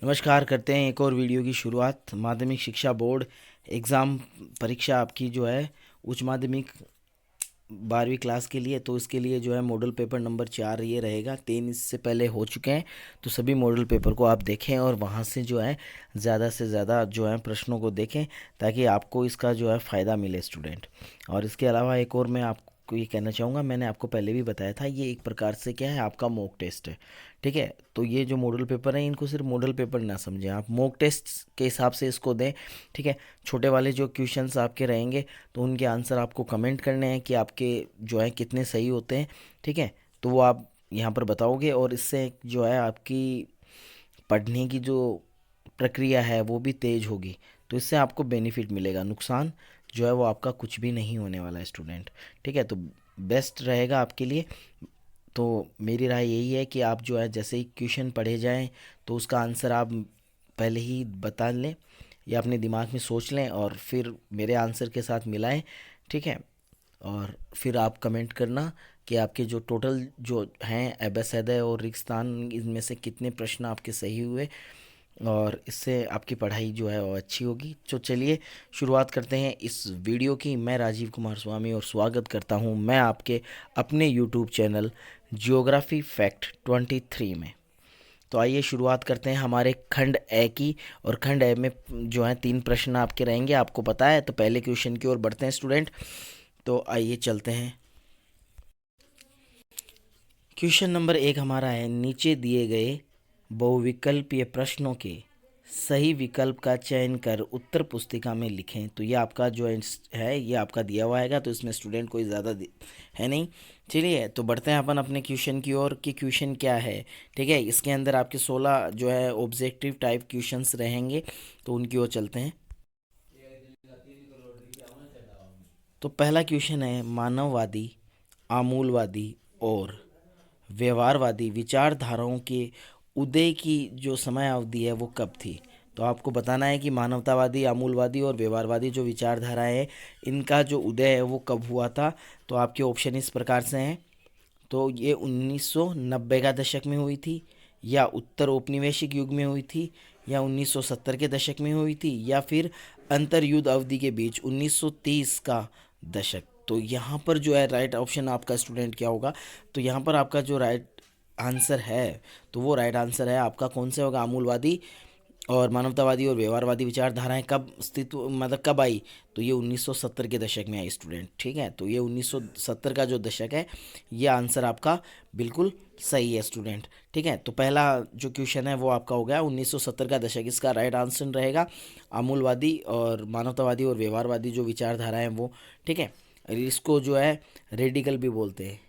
नमस्कार। करते हैं एक और वीडियो की शुरुआत। माध्यमिक शिक्षा बोर्ड एग्ज़ाम परीक्षा आपकी जो है उच्च माध्यमिक 12वीं क्लास के लिए, तो इसके लिए जो है मॉडल पेपर नंबर 4 ये रहेगा। 3 इससे पहले हो चुके हैं, तो सभी मॉडल पेपर को आप देखें और वहाँ से जो है ज़्यादा से ज़्यादा जो है प्रश्नों को देखें ताकि आपको इसका जो है फ़ायदा मिले स्टूडेंट। और इसके अलावा एक और मैं आपको ये कहना चाहूँगा, मैंने आपको पहले भी बताया था, ये एक प्रकार से क्या है, आपका मॉक टेस्ट है। ठीक है, तो ये जो मॉडल पेपर है इनको सिर्फ मॉडल पेपर ना समझें, आप मॉक टेस्ट के हिसाब से इसको दें। ठीक है, छोटे वाले जो क्वेश्चंस आपके रहेंगे तो उनके आंसर आपको कमेंट करने हैं कि आपके जो है कितने सही होते हैं। ठीक है, तो वो आप यहाँ पर बताओगे और इससे जो है आपकी पढ़ने की जो प्रक्रिया है वो भी तेज़ होगी, तो इससे आपको बेनिफिट मिलेगा। नुकसान जो है वो आपका कुछ भी नहीं होने वाला है स्टूडेंट। ठीक है, तो बेस्ट रहेगा आपके लिए। तो मेरी राय यही है कि आप जो है जैसे ही क्वेश्चन पढ़े जाएं तो उसका आंसर आप पहले ही बता लें या अपने दिमाग में सोच लें और फिर मेरे आंसर के साथ मिलाएं। ठीक है, और फिर आप कमेंट करना कि आपके जो टोटल जो हैं एबेसेदय और रिक्स्तान, इनमें से कितने प्रश्न आपके सही हुए, और इससे आपकी पढ़ाई जो है वो अच्छी होगी। तो चलिए शुरुआत करते हैं इस वीडियो की। मैं राजीव कुमार स्वामी और स्वागत करता हूं मैं आपके अपने यूट्यूब चैनल जियोग्राफी फैक्ट 23 में। तो आइए शुरुआत करते हैं हमारे खंड ए की। और खंड ए में जो है 3 प्रश्न आपके रहेंगे, आपको पता है। तो पहले क्वेश्चन की ओर बढ़ते हैं स्टूडेंट। तो आइए चलते हैं। क्वेश्चन नंबर 1 हमारा है, नीचे दिए गए बहुविकल्पीय प्रश्नों के सही विकल्प का चयन कर उत्तर पुस्तिका में लिखें। तो ये आपका जो है ये आपका दिया हुआ है, तो इसमें स्टूडेंट कोई ज़्यादा है नहीं। चलिए तो बढ़ते हैं अपन अपने क्वेश्चन की ओर कि क्वेश्चन क्या है। ठीक है, इसके अंदर आपके 16 जो है ऑब्जेक्टिव टाइप क्वेश्चंस रहेंगे, तो उनकी ओर चलते हैं। तो पहला क्वेश्चन है, मानववादी, आमूलवादी और व्यवहारवादी विचारधाराओं के उदय की जो समय अवधि है वो कब थी। तो आपको बताना है कि मानवतावादी, आमूलवादी और व्यवहारवादी जो विचारधारा है इनका जो उदय है वो कब हुआ था। तो आपके ऑप्शन इस प्रकार से हैं। तो ये 1990 का दशक में हुई थी, या उत्तर औपनिवेशिक युग में हुई थी, या 1970 के दशक में हुई थी, या फिर अंतर युद्ध अवधि के बीच 1930 का दशक। तो यहाँ पर जो है राइट ऑप्शन आपका स्टूडेंट क्या होगा। तो यहाँ पर आपका जो राइट आंसर है, तो वो राइट आंसर है आपका कौन से होगा, अमूलवादी और मानवतावादी और व्यवहारवादी विचारधाराएं कब अस्तित्व मतलब कब आई। तो ये 1970 के दशक में आई स्टूडेंट। ठीक है, तो ये 1970 का जो दशक है ये आंसर आपका बिल्कुल सही है स्टूडेंट। ठीक है, तो पहला जो क्वेश्चन है वो आपका हो गया 1970 का दशक, इसका राइट आंसर रहेगा अमूलवादी और मानवतावादी और व्यवहारवादी जो विचारधाराएं हैं वो। ठीक है, इसको जो है रेडिकल भी बोलते हैं।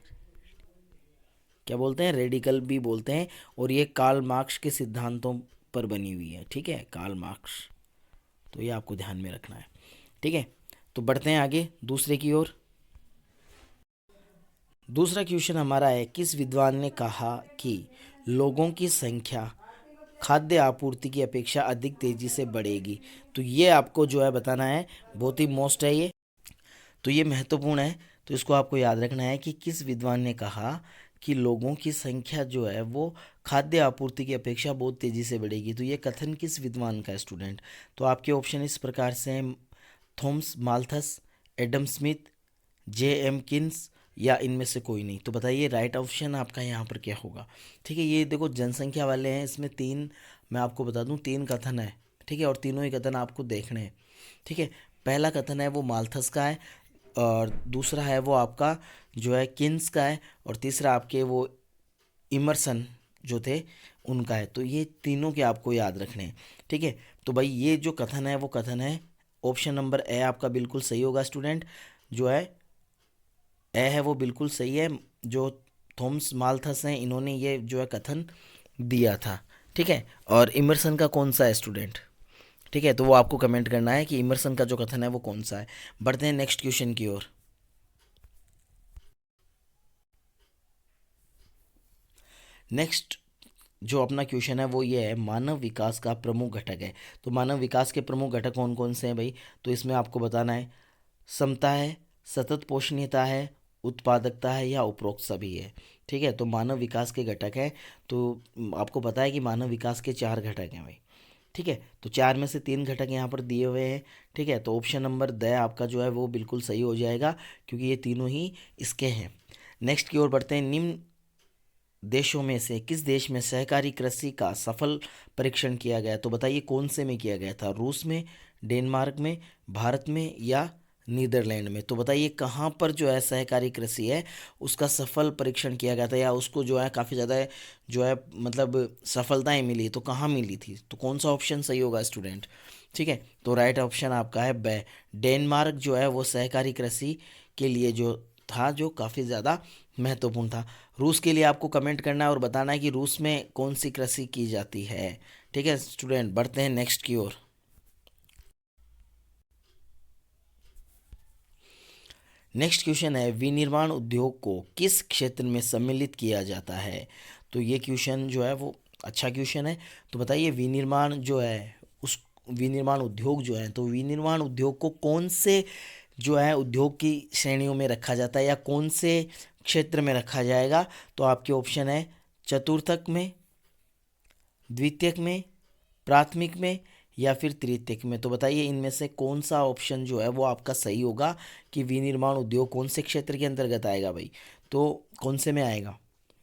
क्या बोलते हैं, रेडिकल भी बोलते हैं। और ये कार्ल मार्क्स के सिद्धांतों पर बनी हुई है। ठीक है, कार्ल मार्क्स, तो ये आपको ध्यान में रखना है। ठीक है, तो बढ़ते हैं आगे दूसरे की ओर। दूसरा क्वेश्चन हमारा है, किस विद्वान ने कहा कि लोगों की संख्या खाद्य आपूर्ति की अपेक्षा अधिक तेजी से बढ़ेगी। तो ये आपको जो है बताना है, बहुत ही मोस्ट है ये, तो ये महत्वपूर्ण है। तो इसको आपको याद रखना है कि किस विद्वान ने कहा कि लोगों की संख्या जो है वो खाद्य आपूर्ति की अपेक्षा बहुत तेज़ी से बढ़ेगी। तो ये कथन किस विद्वान का है स्टूडेंट। तो आपके ऑप्शन इस प्रकार से हैं, थॉमस माल्थस, एडम स्मिथ, जे एम किन्स, या इनमें से कोई नहीं। तो बताइए राइट ऑप्शन आपका यहाँ पर क्या होगा। ठीक है, ये देखो जनसंख्या वाले हैं, इसमें 3 मैं आपको बता दूं 3 कथन है। ठीक है, और तीनों ही कथन आपको देखने हैं। ठीक है, पहला कथन है वो माल्थस का है, और दूसरा है वो आपका जो है किन्स का है, और तीसरा आपके वो इमर्सन जो थे उनका है। तो ये तीनों के आपको याद रखने हैं। ठीक है, तो भाई ये जो कथन है वो कथन है ऑप्शन नंबर ए आपका बिल्कुल सही होगा स्टूडेंट। जो है ए है वो बिल्कुल सही है। जो थॉमस माल्थस हैं इन्होंने ये जो है कथन दिया था। ठीक है, और इमर्सन का कौन सा है स्टूडेंट। ठीक है, तो वो आपको कमेंट करना है कि इमर्सन का जो कथन है वो कौन सा है। बढ़ते हैं नेक्स्ट क्वेश्चन की ओर। नेक्स्ट जो अपना क्वेश्चन है वो ये है, मानव विकास का प्रमुख घटक है। तो मानव विकास के प्रमुख घटक कौन कौन से हैं भाई। तो इसमें आपको बताना है, समता है, सतत पोषणीयता है, उत्पादकता है, या उपरोक्त सभी है। ठीक है, तो मानव विकास के घटक हैं। तो आपको पता है कि मानव विकास के 4 घटक हैं भाई। ठीक है, तो 4 में से 3 घटक यहाँ पर दिए हुए हैं। ठीक है, तो ऑप्शन नंबर द आपका जो है वो बिल्कुल सही हो जाएगा, क्योंकि ये तीनों ही इसके हैं। नेक्स्ट की ओर बढ़ते हैं। निम्न देशों में से किस देश में सहकारी कृषि का सफल परीक्षण किया गया? तो बताइए कौन से में किया गया था? रूस में, डेनमार्क में, भारत में या नीदरलैंड में? तो बताइए कहाँ पर जो है सहकारी कृषि है उसका सफल परीक्षण किया गया था, या उसको जो है काफ़ी ज़्यादा जो है मतलब सफलताएं मिली, तो कहाँ मिली थी? तो कौन सा ऑप्शन सही होगा स्टूडेंट? ठीक है, तो राइट ऑप्शन आपका है ब डेनमार्क जो है वो सहकारी कृषि के लिए जो था, जो काफ़ी ज़्यादा महत्वपूर्ण था। रूस के लिए आपको कमेंट करना है और बताना है कि रूस में कौन सी कृषि की जाती है। ठीक है स्टूडेंट, बढ़ते हैं नेक्स्ट की ओर। नेक्स्ट क्वेश्चन है, विनिर्माण उद्योग को किस क्षेत्र में सम्मिलित किया जाता है? तो ये क्वेश्चन जो है वो अच्छा क्वेश्चन है। तो बताइए विनिर्माण जो है उस विनिर्माण उद्योग जो है, तो विनिर्माण उद्योग को कौन से जो है उद्योग की श्रेणियों में रखा जाता है, या कौन से क्षेत्र में रखा जाएगा? तो आपके ऑप्शन है चतुर्थक में, द्वितीयक में, प्राथमिक में या फिर तृतीयक में? तो बताइए इनमें से कौन सा ऑप्शन जो है वो आपका सही होगा कि विनिर्माण उद्योग कौन से क्षेत्र के अंतर्गत आएगा भाई? तो कौन से में आएगा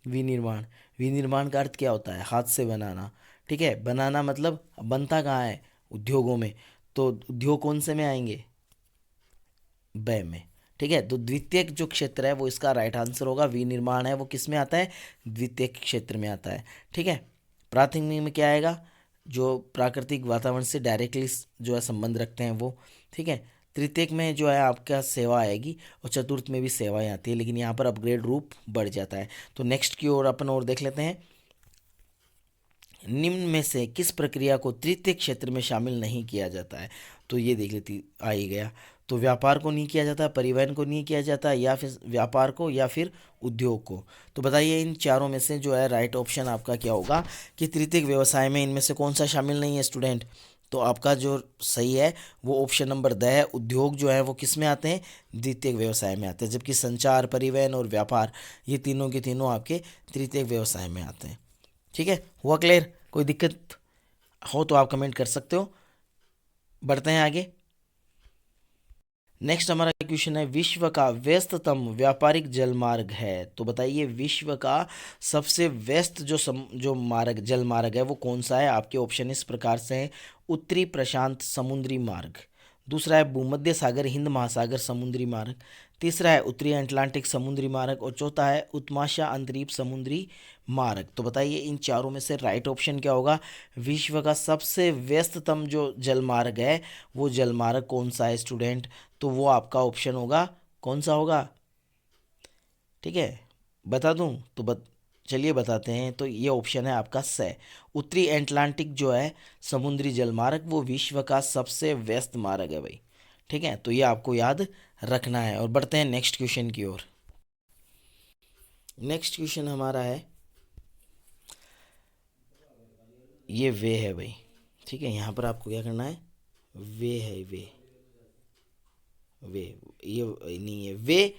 विनिर्माण? विनिर्माण का अर्थ क्या होता है? हाथ से बनाना। ठीक है, बनाना मतलब बनता कहाँ है? उद्योगों में। तो उद्योग कौन से में आएंगे? ब में। ठीक है, तो द्वितीयक जो क्षेत्र है वो इसका राइट आंसर होगा। विनिर्माण है वो किस में आता है? द्वितीयक क्षेत्र में आता है। ठीक है, प्राथमिक में क्या आएगा? जो प्राकृतिक वातावरण से डायरेक्टली जो है संबंध रखते हैं वो। ठीक है, तृतीयक में जो है आपका सेवा आएगी, और चतुर्थ में भी सेवाएं आती है, लेकिन यहाँ पर अपग्रेड रूप बढ़ जाता है। तो नेक्स्ट की ओर अपन और देख लेते हैं। निम्न में से किस प्रक्रिया को तृतीय क्षेत्र में शामिल नहीं किया जाता है? तो ये देख लेती आ ही गया। तो व्यापार को नहीं किया जाता, परिवहन को नहीं किया जाता, या फिर व्यापार को, या फिर उद्योग को? तो बताइए इन चारों में से जो है राइट ऑप्शन आपका क्या होगा कि तृतीयक व्यवसाय में इनमें से कौन सा शामिल नहीं है स्टूडेंट? तो आपका जो सही है वो ऑप्शन नंबर द है। उद्योग जो है वो किस में आते हैं? द्वितीयक व्यवसाय में आते हैं, जबकि संचार, परिवहन और व्यापार ये तीनों के तीनों आपके तृतीयक व्यवसाय में आते हैं। ठीक है, हुआ क्लियर? कोई दिक्कत हो तो आप कमेंट कर सकते हो। बढ़ते हैं आगे। नेक्स्ट हमारा क्वेश्चन है, विश्व का व्यस्ततम व्यापारिक जलमार्ग है? तो बताइए विश्व का सबसे व्यस्त जो मार्ग जल मार्ग है वो कौन सा है? आपके ऑप्शन इस प्रकार से हैं। उत्तरी प्रशांत समुद्री मार्ग, दूसरा है भूमध्य सागर हिंद महासागर समुद्री मार्ग, तीसरा है उत्तरी अटलांटिक समुद्री मार्ग, और चौथा है उत्तमाशा अंतरीप समुद्री मार्ग। तो बताइए इन चारों में से राइट ऑप्शन क्या होगा? विश्व का सबसे व्यस्ततम जो जलमार्ग है वो जलमार्ग कौन सा है स्टूडेंट? तो वो आपका ऑप्शन होगा, कौन सा होगा? ठीक है, बता दूं तो चलिए बताते हैं। तो ये ऑप्शन है आपका स उत्तरी अटलांटिक जो है समुद्री जलमार्ग वो विश्व का सबसे व्यस्त मार्ग है भाई। ठीक है, तो ये आपको याद रखना है। और बढ़ते हैं नेक्स्ट क्वेश्चन की ओर। नेक्स्ट क्वेश्चन हमारा है, ये वे है भाई। ठीक है, यहाँ पर आपको क्या करना है? वे है, वे ये नहीं है। वे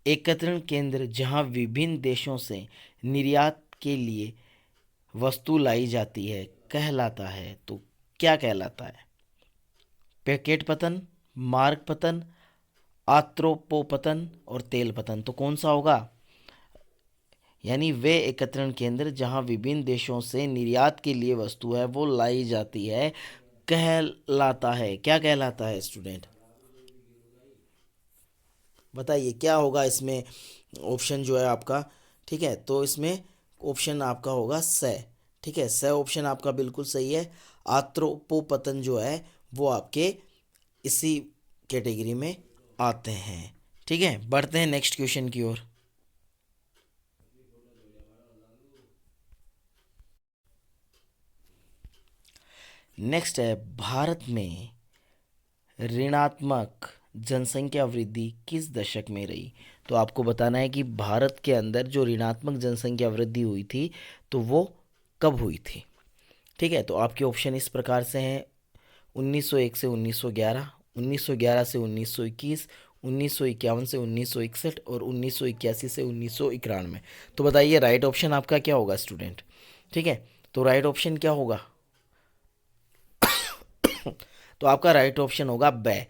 एकत्रण केंद्र जहाँ विभिन्न देशों से निर्यात के लिए वस्तु लाई जाती है कहलाता है? तो क्या कहलाता है? पैकेट पतन, मार्ग पतन, आत्रोपोपतन और तेल पतन? तो कौन सा होगा? यानी वे एकत्रण केंद्र जहाँ विभिन्न देशों से निर्यात के लिए वस्तु है वो लाई जाती है कहलाता है। क्या कहलाता है स्टूडेंट? बताइए क्या होगा इसमें ऑप्शन जो है आपका? ठीक है, तो इसमें ऑप्शन आपका होगा स। ठीक है, स ऑप्शन आपका बिल्कुल सही है। आत्रोपोपतन जो है वो आपके इसी कैटेगरी में आते हैं। ठीक है, बढ़ते हैं नेक्स्ट क्वेश्चन की ओर। नेक्स्ट है, भारत में ऋणात्मक जनसंख्या वृद्धि किस दशक में रही? तो आपको बताना है कि भारत के अंदर जो ऋणात्मक जनसंख्या वृद्धि हुई थी तो वो कब हुई थी? ठीक है, तो आपके ऑप्शन इस प्रकार से हैं। 1901 से 1911, 1911 से 1921, 1951 से 1961 और 1981 से 1991। तो बताइए राइट ऑप्शन आपका क्या होगा स्टूडेंट। ठीक है, तो राइट ऑप्शन क्या होगा? तो आपका राइट ऑप्शन होगा ब।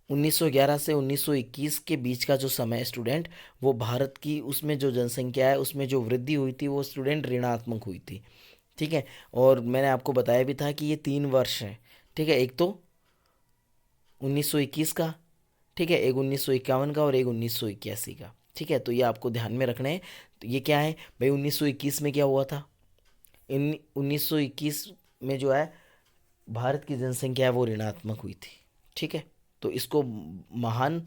1911 से 1921 के बीच का जो समय है स्टूडेंट, वो भारत की उसमें जो जनसंख्या है उसमें जो वृद्धि हुई थी वो स्टूडेंट ऋणात्मक हुई थी। ठीक है, और मैंने आपको बताया भी था कि ये 3 वर्ष हैं। ठीक है, एक तो 1921 का, ठीक है, एक 1951 का और एक 1981 का। ठीक है, तो ये आपको ध्यान में रखना है। तो ये क्या है भाई, 1921 में क्या हुआ था? इन 1921 में जो है भारत की जनसंख्या है वो ऋणात्मक हुई थी। ठीक है, तो इसको महान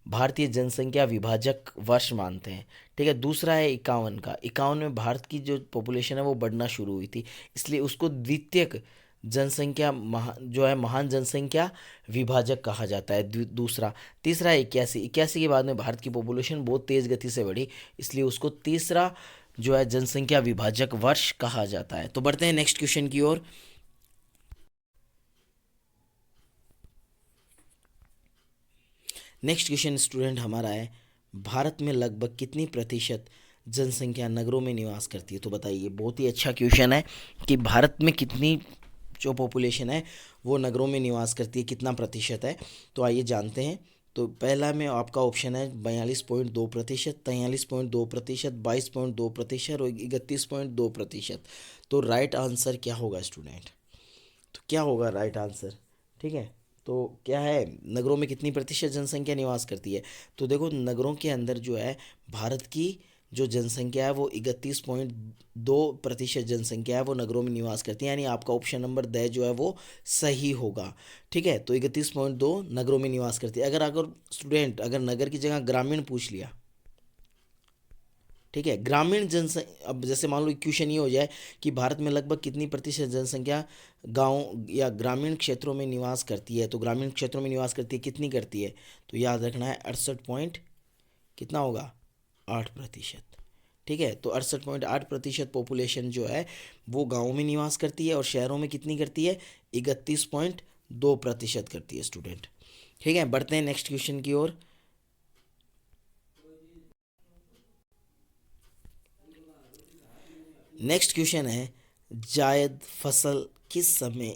भारतीय जनसंख्या विभाजक वर्ष मानते हैं। ठीक है, दूसरा है 51 का। 51 में भारत की जो पॉपुलेशन है वो बढ़ना शुरू हुई थी, इसलिए उसको द्वितीयक जनसंख्या जो है महान जनसंख्या विभाजक कहा जाता है। दूसरा। तीसरा है 81। 81 के बाद में भारत की पॉपुलेशन बहुत तेज़ गति से बढ़ी, इसलिए उसको तीसरा जो है जनसंख्या विभाजक वर्ष कहा जाता है। तो बढ़ते हैं नेक्स्ट क्वेश्चन की ओर। नेक्स्ट क्वेश्चन स्टूडेंट हमारा है, भारत में लगभग कितनी प्रतिशत जनसंख्या नगरों में निवास करती है? तो बताइए, बहुत ही अच्छा क्वेश्चन है कि भारत में कितनी जो पॉपुलेशन है वो नगरों में निवास करती है, कितना प्रतिशत है। तो आइए जानते हैं। तो पहला में आपका ऑप्शन है 42.2%, 43.2%, 22.2% और 31.2%। तो राइट आंसर क्या होगा स्टूडेंट? तो क्या होगा राइट आंसर? ठीक है, तो क्या है, नगरों में कितनी प्रतिशत जनसंख्या निवास करती है? तो देखो, नगरों के अंदर जो है भारत की जो जनसंख्या है वो 31.2% जनसंख्या है वो नगरों में निवास करती है, यानी आपका ऑप्शन नंबर द जो है वो सही होगा। ठीक है, तो 31.2 नगरों में निवास करती है। अगर अगर स्टूडेंट अगर नगर की जगह ग्रामीण पूछ लिया, ठीक है, ग्रामीण जनसंख्या, अब जैसे मान लो क्वेश्चन ये हो जाए कि भारत में लगभग कितनी प्रतिशत जनसंख्या गांव या ग्रामीण क्षेत्रों में निवास करती है, तो ग्रामीण क्षेत्रों में निवास करती है, कितनी करती है? तो याद रखना है 68 पॉइंट कितना होगा, 8%। ठीक है, तो 68.8% पॉपुलेशन जो है वो गाँव में निवास करती है और शहरों में कितनी करती है, 31.2% करती है स्टूडेंट। ठीक है, बढ़ते हैं नेक्स्ट क्वेश्चन की ओर। नेक्स्ट क्वेश्चन है, जायद फसल किस समय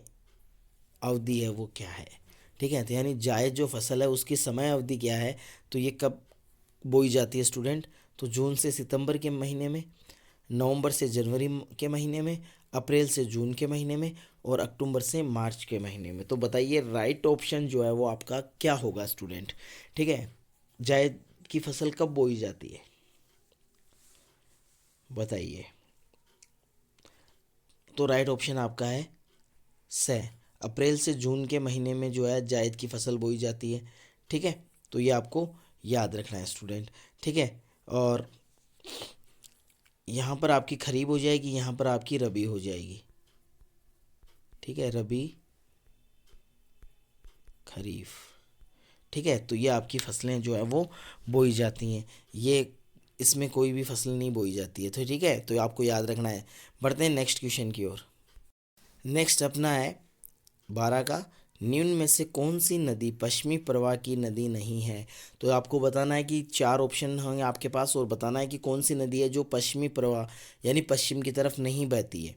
अवधि है वो क्या है? ठीक है, तो यानी जायद जो फसल है उसकी समय अवधि क्या है? तो ये कब बोई जाती है स्टूडेंट? तो जून से सितंबर के महीने में, नवंबर से जनवरी के महीने में, अप्रैल से जून के महीने में और अक्टूबर से मार्च के महीने में। तो बताइए राइट ऑप्शन जो है वो आपका क्या होगा स्टूडेंट। ठीक है, जायद की फसल कब बोई जाती है बताइए। तो राइट ऑप्शन आपका है से, अप्रैल से जून के महीने में जो है जायद की फसल बोई जाती है। ठीक है, तो ये आपको याद रखना है स्टूडेंट। ठीक है, और यहाँ पर आपकी खरीफ हो जाएगी, यहाँ पर आपकी रबी हो जाएगी। ठीक है, रबी खरीफ। ठीक है, तो ये आपकी फसलें जो है वो बोई जाती हैं। ये इसमें कोई भी फसल नहीं बोई जाती है। तो ठीक है, तो आपको याद रखना है। बढ़ते हैं नेक्स्ट क्वेश्चन की ओर। नेक्स्ट अपना है 12 का, निम्न में से कौन सी नदी पश्चिमी प्रवाह की नदी नहीं है? तो आपको बताना है कि 4 ऑप्शन होंगे आपके पास और बताना है कि कौन सी नदी है जो पश्चिमी प्रवाह यानी पश्चिम की तरफ नहीं बहती है।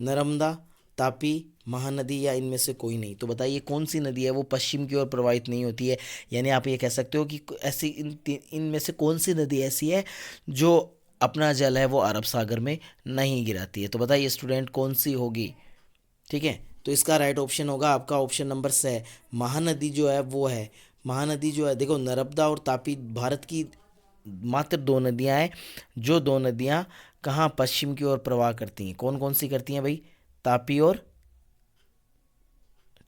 नर्मदा, तापी, महानदी या इनमें से कोई नहीं। तो बताइए कौन सी नदी है वो पश्चिम की ओर प्रवाहित नहीं होती है, यानी आप ये कह सकते हो कि ऐसी इनमें से कौन सी नदी ऐसी है जो अपना जल है वो अरब सागर में नहीं गिराती है। तो बताइए स्टूडेंट कौन सी होगी। ठीक है, तो इसका राइट ऑप्शन होगा आपका ऑप्शन नंबर से, महानदी जो है वो है। महानदी जो है, देखो नर्मदा और तापी भारत की मात्र 2 नदियां हैं, जो 2 नदियां कहाँ पश्चिम की ओर प्रवाह करती हैं। कौन कौन सी करती हैं भाई? तापी और,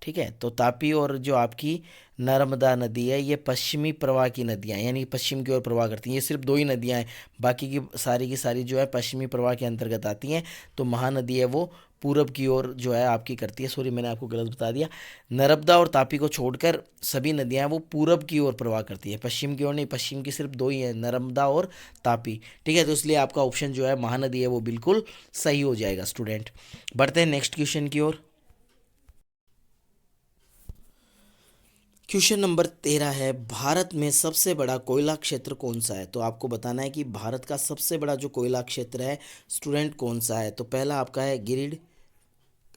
ठीक है, तो तापी और जो आपकी नर्मदा नदी है ये पश्चिमी प्रवाह की नदियाँ हैं, यानी पश्चिम की ओर प्रवाह करती हैं। ये सिर्फ 2 ही नदियाँ हैं, बाकी की सारी जो है पश्चिमी प्रवाह के अंतर्गत आती हैं। तो महानदी है वो पूरब की ओर जो है आपकी करती है। सॉरी, मैंने आपको गलत बता दिया। नर्मदा और तापी को छोड़कर सभी नदियाँ वो पूरब की ओर प्रवाह करती है, पश्चिम की ओर नहीं। पश्चिम की सिर्फ 2 ही है, नर्मदा और तापी। ठीक है, तो इसलिए आपका ऑप्शन जो है महानदी है वो बिल्कुल सही हो जाएगा स्टूडेंट। बढ़ते हैं नेक्स्ट क्वेश्चन की ओर। क्वेश्चन नंबर 13 है, भारत में सबसे बड़ा कोयला क्षेत्र कौन सा है? तो आपको बताना है कि भारत का सबसे बड़ा जो कोयला क्षेत्र है स्टूडेंट कौन सा है। तो पहला आपका है गिरिडीह,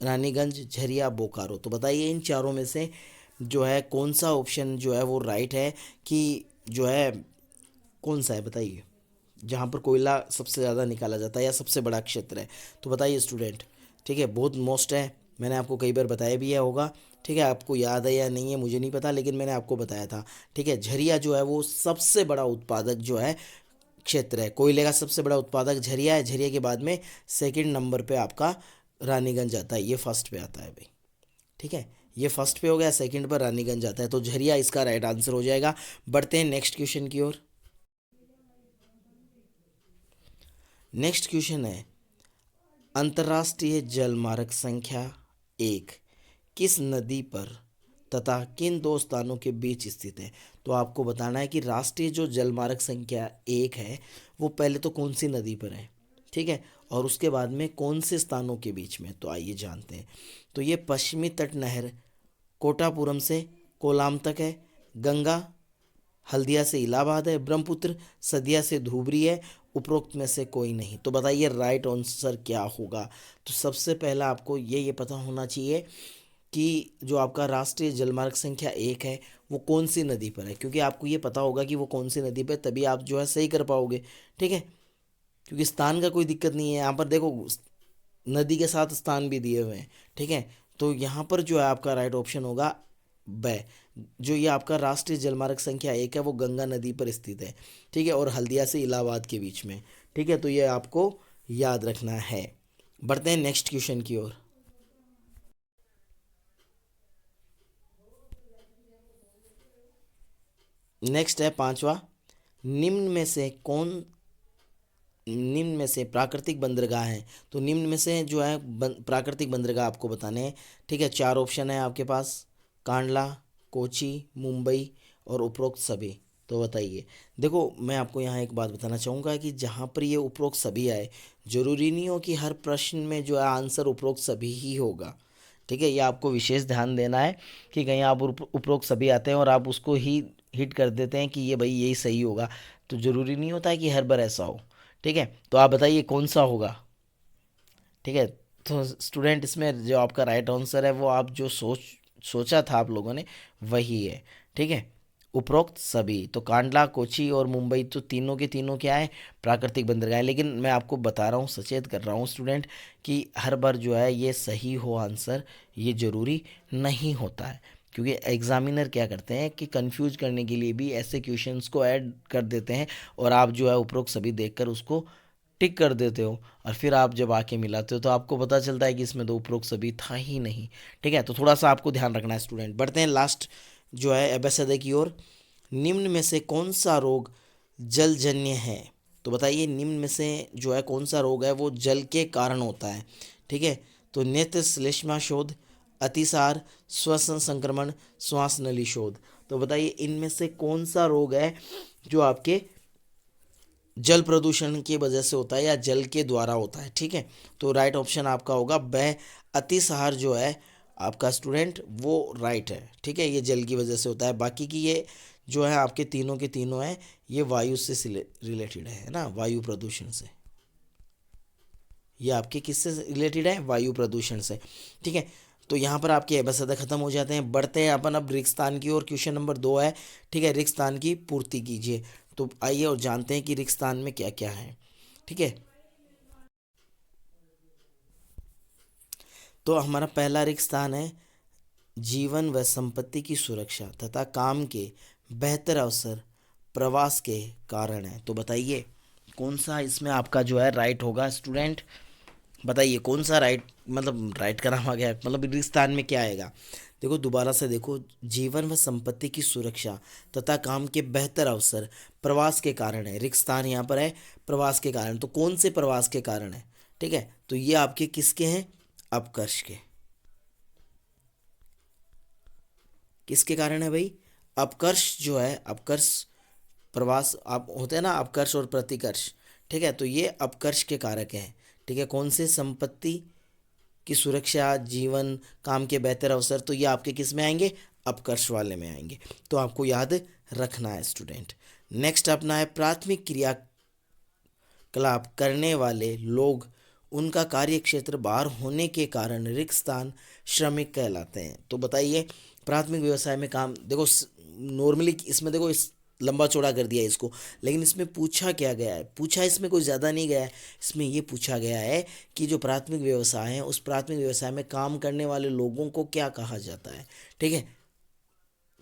रानीगंज, झरिया, बोकारो। तो बताइए इन चारों में से जो है कौन सा ऑप्शन जो है वो राइट है, कि जो है कौन सा है बताइए, जहाँ पर कोयला सबसे ज़्यादा निकाला जाता है या सबसे बड़ा क्षेत्र है। तो बताइए स्टूडेंट। ठीक है, बहुत मोस्ट है, मैंने आपको कई बार बताया भी है होगा। ठीक है, आपको याद है या नहीं है मुझे नहीं पता, लेकिन मैंने आपको बताया था। ठीक है, झरिया जो है वो सबसे बड़ा उत्पादक जो है क्षेत्र है, कोयले का सबसे बड़ा उत्पादक झरिया है। झरिया के बाद में सेकंड नंबर पे आपका रानीगंज आता है, ये फर्स्ट पे आता है भाई। ठीक है, ये फर्स्ट पे हो गया, सेकंड पर रानीगंज आता है, तो झरिया इसका राइट आंसर हो जाएगा। बढ़ते हैं नेक्स्ट क्वेश्चन की ओर। नेक्स्ट क्वेश्चन है, अंतर्राष्ट्रीय जलमार्ग संख्या 1 किस नदी पर तथा किन दो स्थानों के बीच स्थित है? तो आपको बताना है कि राष्ट्रीय जो जलमार्ग संख्या 1 है वो पहले तो कौन सी नदी पर है, ठीक है, और उसके बाद में कौन से स्थानों के बीच में। तो आइए जानते हैं। तो ये पश्चिमी तट नहर कोटापुरम से कोलाम तक है, गंगा हल्दिया से इलाहाबाद है, ब्रह्मपुत्र सदिया से धुबरी है, उपरोक्त में से कोई नहीं। तो बताइए राइट आंसर क्या होगा। तो सबसे पहला आपको ये पता होना चाहिए कि जो आपका राष्ट्रीय जलमार्ग संख्या 1 है वो कौन सी नदी पर है, क्योंकि आपको ये पता होगा कि वो कौन सी नदी पर है, तभी आप जो है सही कर पाओगे। ठीक है, क्योंकि स्थान का कोई दिक्कत नहीं है, यहाँ पर देखो नदी के साथ स्थान भी दिए हुए हैं। ठीक है, तो यहाँ पर जो है आपका राइट ऑप्शन होगा ब। जो ये आपका राष्ट्रीय जलमार्ग संख्या 1 है वो गंगा नदी पर स्थित है। ठीक है, और हल्दिया से इलाहाबाद के बीच में। ठीक है, तो ये आपको याद रखना है। बढ़ते हैं नेक्स्ट क्वेश्चन की ओर। नेक्स्ट है पांचवा, निम्न में से कौन निम्न में से प्राकृतिक बंदरगाह हैं? तो निम्न में से जो है प्राकृतिक बंदरगाह आपको बताने हैं। ठीक है, चार ऑप्शन है आपके पास, कांडला, कोची, मुंबई और उपरोक्त सभी। तो बताइए। देखो मैं आपको यहाँ एक बात बताना चाहूँगा कि जहाँ पर ये उपरोक्त सभी आए, जरूरी नहीं हो कि हर प्रश्न में जो है आंसर उपरोक्त सभी ही होगा। ठीक है, ये आपको विशेष ध्यान देना है कि कहीं आप उपरोक्त सभी आते हैं और आप उसको ही हिट कर देते हैं कि ये भाई यही सही होगा, तो ज़रूरी नहीं होता है कि हर बार ऐसा हो। ठीक है, तो आप बताइए कौन सा होगा। ठीक है, तो स्टूडेंट इसमें जो आपका राइट आंसर है वो आप जो सोचा था आप लोगों ने वही है। ठीक है, उपरोक्त सभी। तो कांडला, कोची और मुंबई तो तीनों के तीनों क्या है, प्राकृतिक बंदरगाह है। लेकिन मैं आपको बता रहा हूँ, सचेत कर रहा हूँ स्टूडेंट, कि हर बार जो है ये सही हो आंसर, ये ज़रूरी नहीं होता है। क्योंकि एग्जामिनर क्या करते हैं कि कंफ्यूज करने के लिए भी ऐसे क्वेश्चंस को ऐड कर देते हैं, और आप जो है उपरोक्त सभी देखकर उसको टिक कर देते हो, और फिर आप जब आके मिलाते हो तो आपको पता चलता है कि इसमें तो उपरोक्त सभी था ही नहीं। ठीक है, तो थोड़ा सा आपको ध्यान रखना है स्टूडेंट। बढ़ते हैं लास्ट जो है एबेसडे की ओर। निम्न में से कौन सा रोग जलजन्य है? तो बताइए निम्न में से जो है कौन सा रोग है वो जल के कारण होता है। ठीक है, तो नेत्र श्लेष्मा शोध, अतिसार, श्वसन संक्रमण, श्वास नली शोध। तो बताइए इनमें से कौन सा रोग है जो आपके जल प्रदूषण की वजह से होता है या जल के द्वारा होता है। ठीक है, तो राइट ऑप्शन आपका होगा ब। अतिसार जो है आपका स्टूडेंट वो राइट है। ठीक है, ये जल की वजह से होता है। बाकी की ये जो है आपके तीनों के तीनों हैं, ये वायु से रिलेटेड है ना, वायु प्रदूषण से। ये आपके किससे रिलेटेड है, वायु प्रदूषण से। ठीक है, तो यहाँ पर आपके एबसदा खत्म हो जाते हैं। बढ़ते हैं अपन अब रिक्तस्थान की ओर। क्वेश्चन नंबर 2 है। ठीक है, रिक्तस्थान की पूर्ति कीजिए। तो आइए और जानते हैं कि रिक्तस्थान में क्या क्या है। ठीक है, तो हमारा पहला रिक्तस्थान है जीवन व संपत्ति की सुरक्षा तथा काम के बेहतर अवसर प्रवास के कारण है। तो बताइए कौन सा इसमें आपका जो है राइट होगा स्टूडेंट। बताइए कौन सा राइट, मतलब राइट का नाम आ गया, मतलब रिक्तस्थान में क्या आएगा। देखो दोबारा से देखो, जीवन व संपत्ति की सुरक्षा तथा काम के बेहतर अवसर प्रवास के कारण है। रिक्तस्थान यहाँ पर है प्रवास के कारण, तो कौन से प्रवास के कारण है। ठीक है, तो ये आपके किसके हैं, अपकर्ष के। किसके कारण है भाई, अपकर्ष जो है, अपकर्ष प्रवास आप होते हैं ना, अपकर्ष और प्रतिकर्ष। ठीक है, तो ये अपकर्ष के कारक हैं। ठीक है, कौन से, संपत्ति की सुरक्षा, जीवन, काम के बेहतर अवसर, तो ये आपके किस में आएंगे, अपकर्ष वाले में आएंगे, तो आपको याद रखना है स्टूडेंट। नेक्स्ट अपना है प्राथमिक क्रियाकलाप करने वाले लोग, उनका कार्य क्षेत्र बाहर होने के कारण रिक्त स्थान श्रमिक कहलाते हैं। तो बताइए प्राथमिक व्यवसाय में काम, देखो नॉर्मली इसमें देखो इस लंबा चौड़ा कर दिया है इसको, लेकिन इसमें पूछा क्या गया है, पूछा इसमें कोई ज़्यादा नहीं गया है। इसमें ये पूछा गया है कि जो प्राथमिक व्यवसाय है उस प्राथमिक व्यवसाय में काम करने वाले लोगों को क्या कहा जाता है। ठीक है,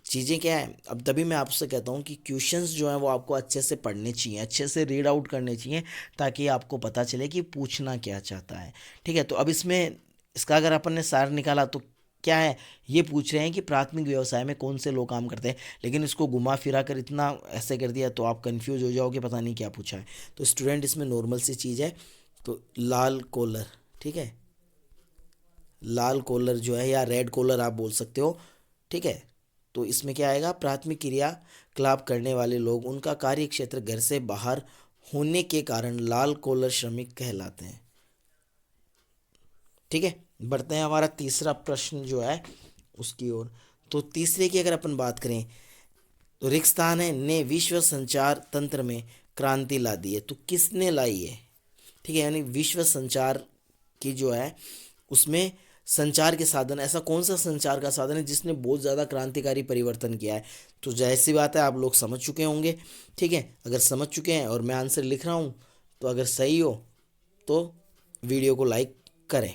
चीज़ें क्या है, अब तभी मैं आपसे कहता हूँ कि क्वेश्चंस जो हैं वो आपको अच्छे से पढ़ने चाहिए, अच्छे से रीड आउट करने चाहिए, ताकि आपको पता चले कि पूछना क्या चाहता है। ठीक है, तो अब इसमें इसका अगर अपन ने सार निकाला तो क्या है, ये पूछ रहे हैं कि प्राथमिक व्यवसाय में कौन से लोग काम करते हैं, लेकिन इसको घुमा फिरा कर इतना ऐसे कर दिया तो आप कंफ्यूज हो जाओगे, पता नहीं क्या पूछा है। तो स्टूडेंट इसमें नॉर्मल सी चीज़ है, तो लाल कॉलर, ठीक है, लाल कॉलर जो है या रेड कॉलर आप बोल सकते हो। ठीक है, तो इसमें क्या आएगा, प्राथमिक क्रियाकलाप करने वाले लोग, उनका कार्य क्षेत्र घर से बाहर होने के कारण लाल कॉलर श्रमिक कहलाते हैं। ठीक है, बढ़ते हैं हमारा तीसरा प्रश्न जो है उसकी ओर। तो तीसरे की अगर अपन बात करें तो रिक्तस्थान है ने विश्व संचार तंत्र में क्रांति ला दी है। तो किसने लाई है, ठीक है, यानी विश्व संचार की जो है उसमें संचार के साधन, ऐसा कौन सा संचार का साधन है जिसने बहुत ज़्यादा क्रांतिकारी परिवर्तन किया है। तो जाहिर सी बात है आप लोग समझ चुके होंगे। ठीक है, अगर समझ चुके हैं और मैं आंसर लिख रहा हूँ तो अगर सही हो तो वीडियो को लाइक करें।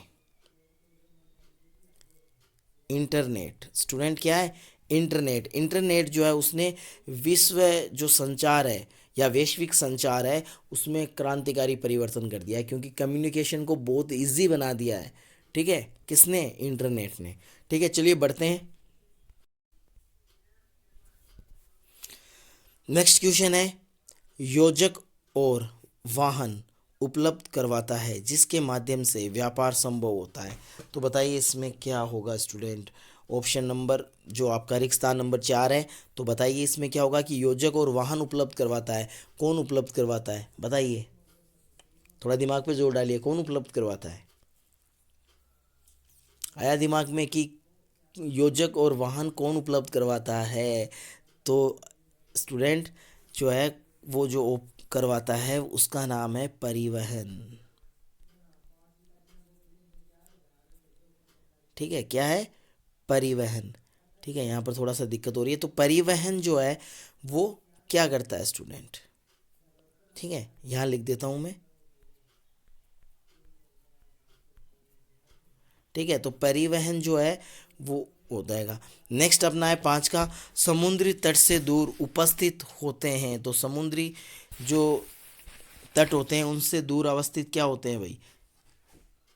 इंटरनेट, स्टूडेंट क्या है, इंटरनेट। इंटरनेट जो है उसने विश्व जो संचार है या वैश्विक संचार है उसमें क्रांतिकारी परिवर्तन कर दिया है, क्योंकि कम्युनिकेशन को बहुत इजी बना दिया है। ठीक है, किसने, इंटरनेट ने। ठीक है, चलिए बढ़ते हैं। नेक्स्ट क्वेश्चन है, योजक और वाहन उपलब्ध करवाता है जिसके माध्यम से व्यापार संभव होता है। तो बताइए इसमें क्या होगा स्टूडेंट। ऑप्शन नंबर जो आपका रिक्त स्थान नंबर 4 है, तो बताइए इसमें क्या होगा कि योजक और वाहन उपलब्ध करवाता है। कौन उपलब्ध करवाता है बताइए, थोड़ा दिमाग पे जोर डालिए, कौन उपलब्ध करवाता है। आया दिमाग में कि योजक और वाहन कौन उपलब्ध करवाता है। तो स्टूडेंट जो है वो जो करवाता है उसका नाम है परिवहन। ठीक है, क्या है, परिवहन। ठीक है, यहाँ पर थोड़ा सा दिक्कत हो रही है। तो परिवहन जो है वो क्या करता है स्टूडेंट। ठीक है, यहाँ लिख देता हूँ मैं। ठीक है, तो परिवहन जो है वो हो जाएगा। नेक्स्ट अपना है 5 का, समुद्री तट से दूर उपस्थित होते हैं। तो समुद्री जो तट होते हैं उनसे दूर अवस्थित क्या होते हैं भाई,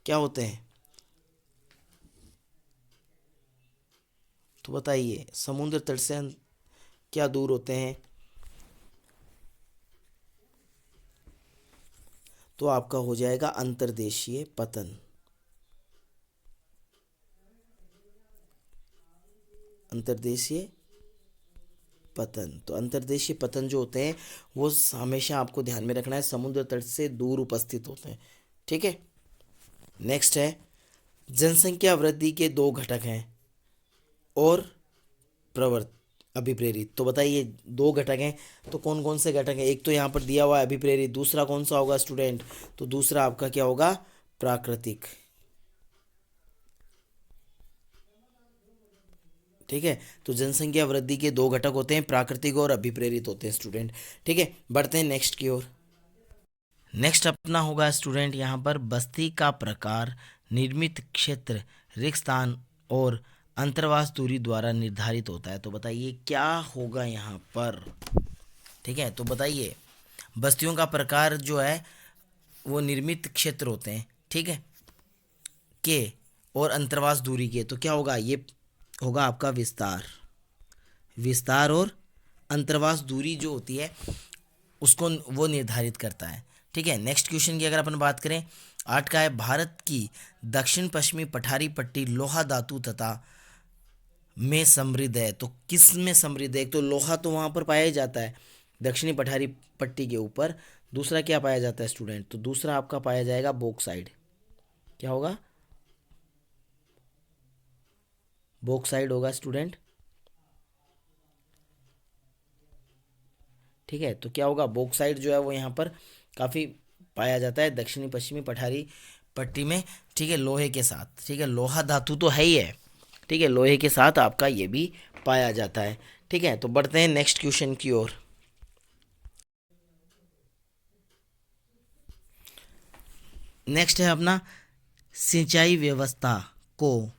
क्या होते हैं, तो बताइए समुद्र तट से क्या दूर होते हैं। तो आपका हो जाएगा अंतर्देशीय पतन। अंतर्देशीय पतन, तो अंतर्देशीय पतन जो होते हैं वो हमेशा आपको ध्यान में रखना है, समुद्र तट से दूर उपस्थित होते हैं। ठीक है, नेक्स्ट है, जनसंख्या वृद्धि के 2 घटक हैं और प्रवर्त अभिप्रेरित। तो बताइए 2 घटक हैं, तो कौन कौन से घटक हैं। एक तो यहाँ पर दिया हुआ है अभिप्रेरित, दूसरा कौन सा होगा स्टूडेंट, तो दूसरा आपका क्या होगा, प्राकृतिक। ठीक है, तो जनसंख्या वृद्धि के 2 घटक होते हैं, प्राकृतिक और अभिप्रेरित होते हैं स्टूडेंट। ठीक है, बढ़ते हैं नेक्स्ट की ओर। नेक्स्ट अपना होगा स्टूडेंट यहाँ पर बस्ती का प्रकार, निर्मित क्षेत्र, रिक्त स्थान और अंतर्वास दूरी द्वारा निर्धारित होता है। तो बताइए क्या होगा यहाँ पर। ठीक है, तो बताइए बस्तियों का प्रकार जो है वो निर्मित क्षेत्र होते हैं, ठीक है, के और अंतर्वास दूरी के। तो क्या होगा, ये होगा आपका विस्तार। विस्तार और अंतर्वास दूरी जो होती है उसको वो निर्धारित करता है। ठीक है, नेक्स्ट क्वेश्चन की अगर अपन बात करें 8 का है, भारत की दक्षिण पश्चिमी पठारी पट्टी लोहा धातु तथा में समृद्ध है। तो किस में समृद्ध है, एक तो लोहा तो वहाँ पर पाया ही जाता है दक्षिणी पठारी पट्टी के ऊपर, दूसरा क्या पाया जाता है स्टूडेंट, तो दूसरा आपका पाया जाएगा बॉक्साइड। क्या होगा, बॉक्साइड होगा स्टूडेंट। ठीक है, तो क्या होगा, बॉक्साइट जो है वो यहाँ पर काफ़ी पाया जाता है दक्षिणी पश्चिमी पठारी पट्टी में। ठीक है, लोहे के साथ, ठीक है, लोहा धातु तो है ही है, ठीक है, लोहे के साथ आपका ये भी पाया जाता है। ठीक है, तो बढ़ते हैं नेक्स्ट क्वेश्चन की ओर। नेक्स्ट है अपना, सिंचाई व्यवस्था को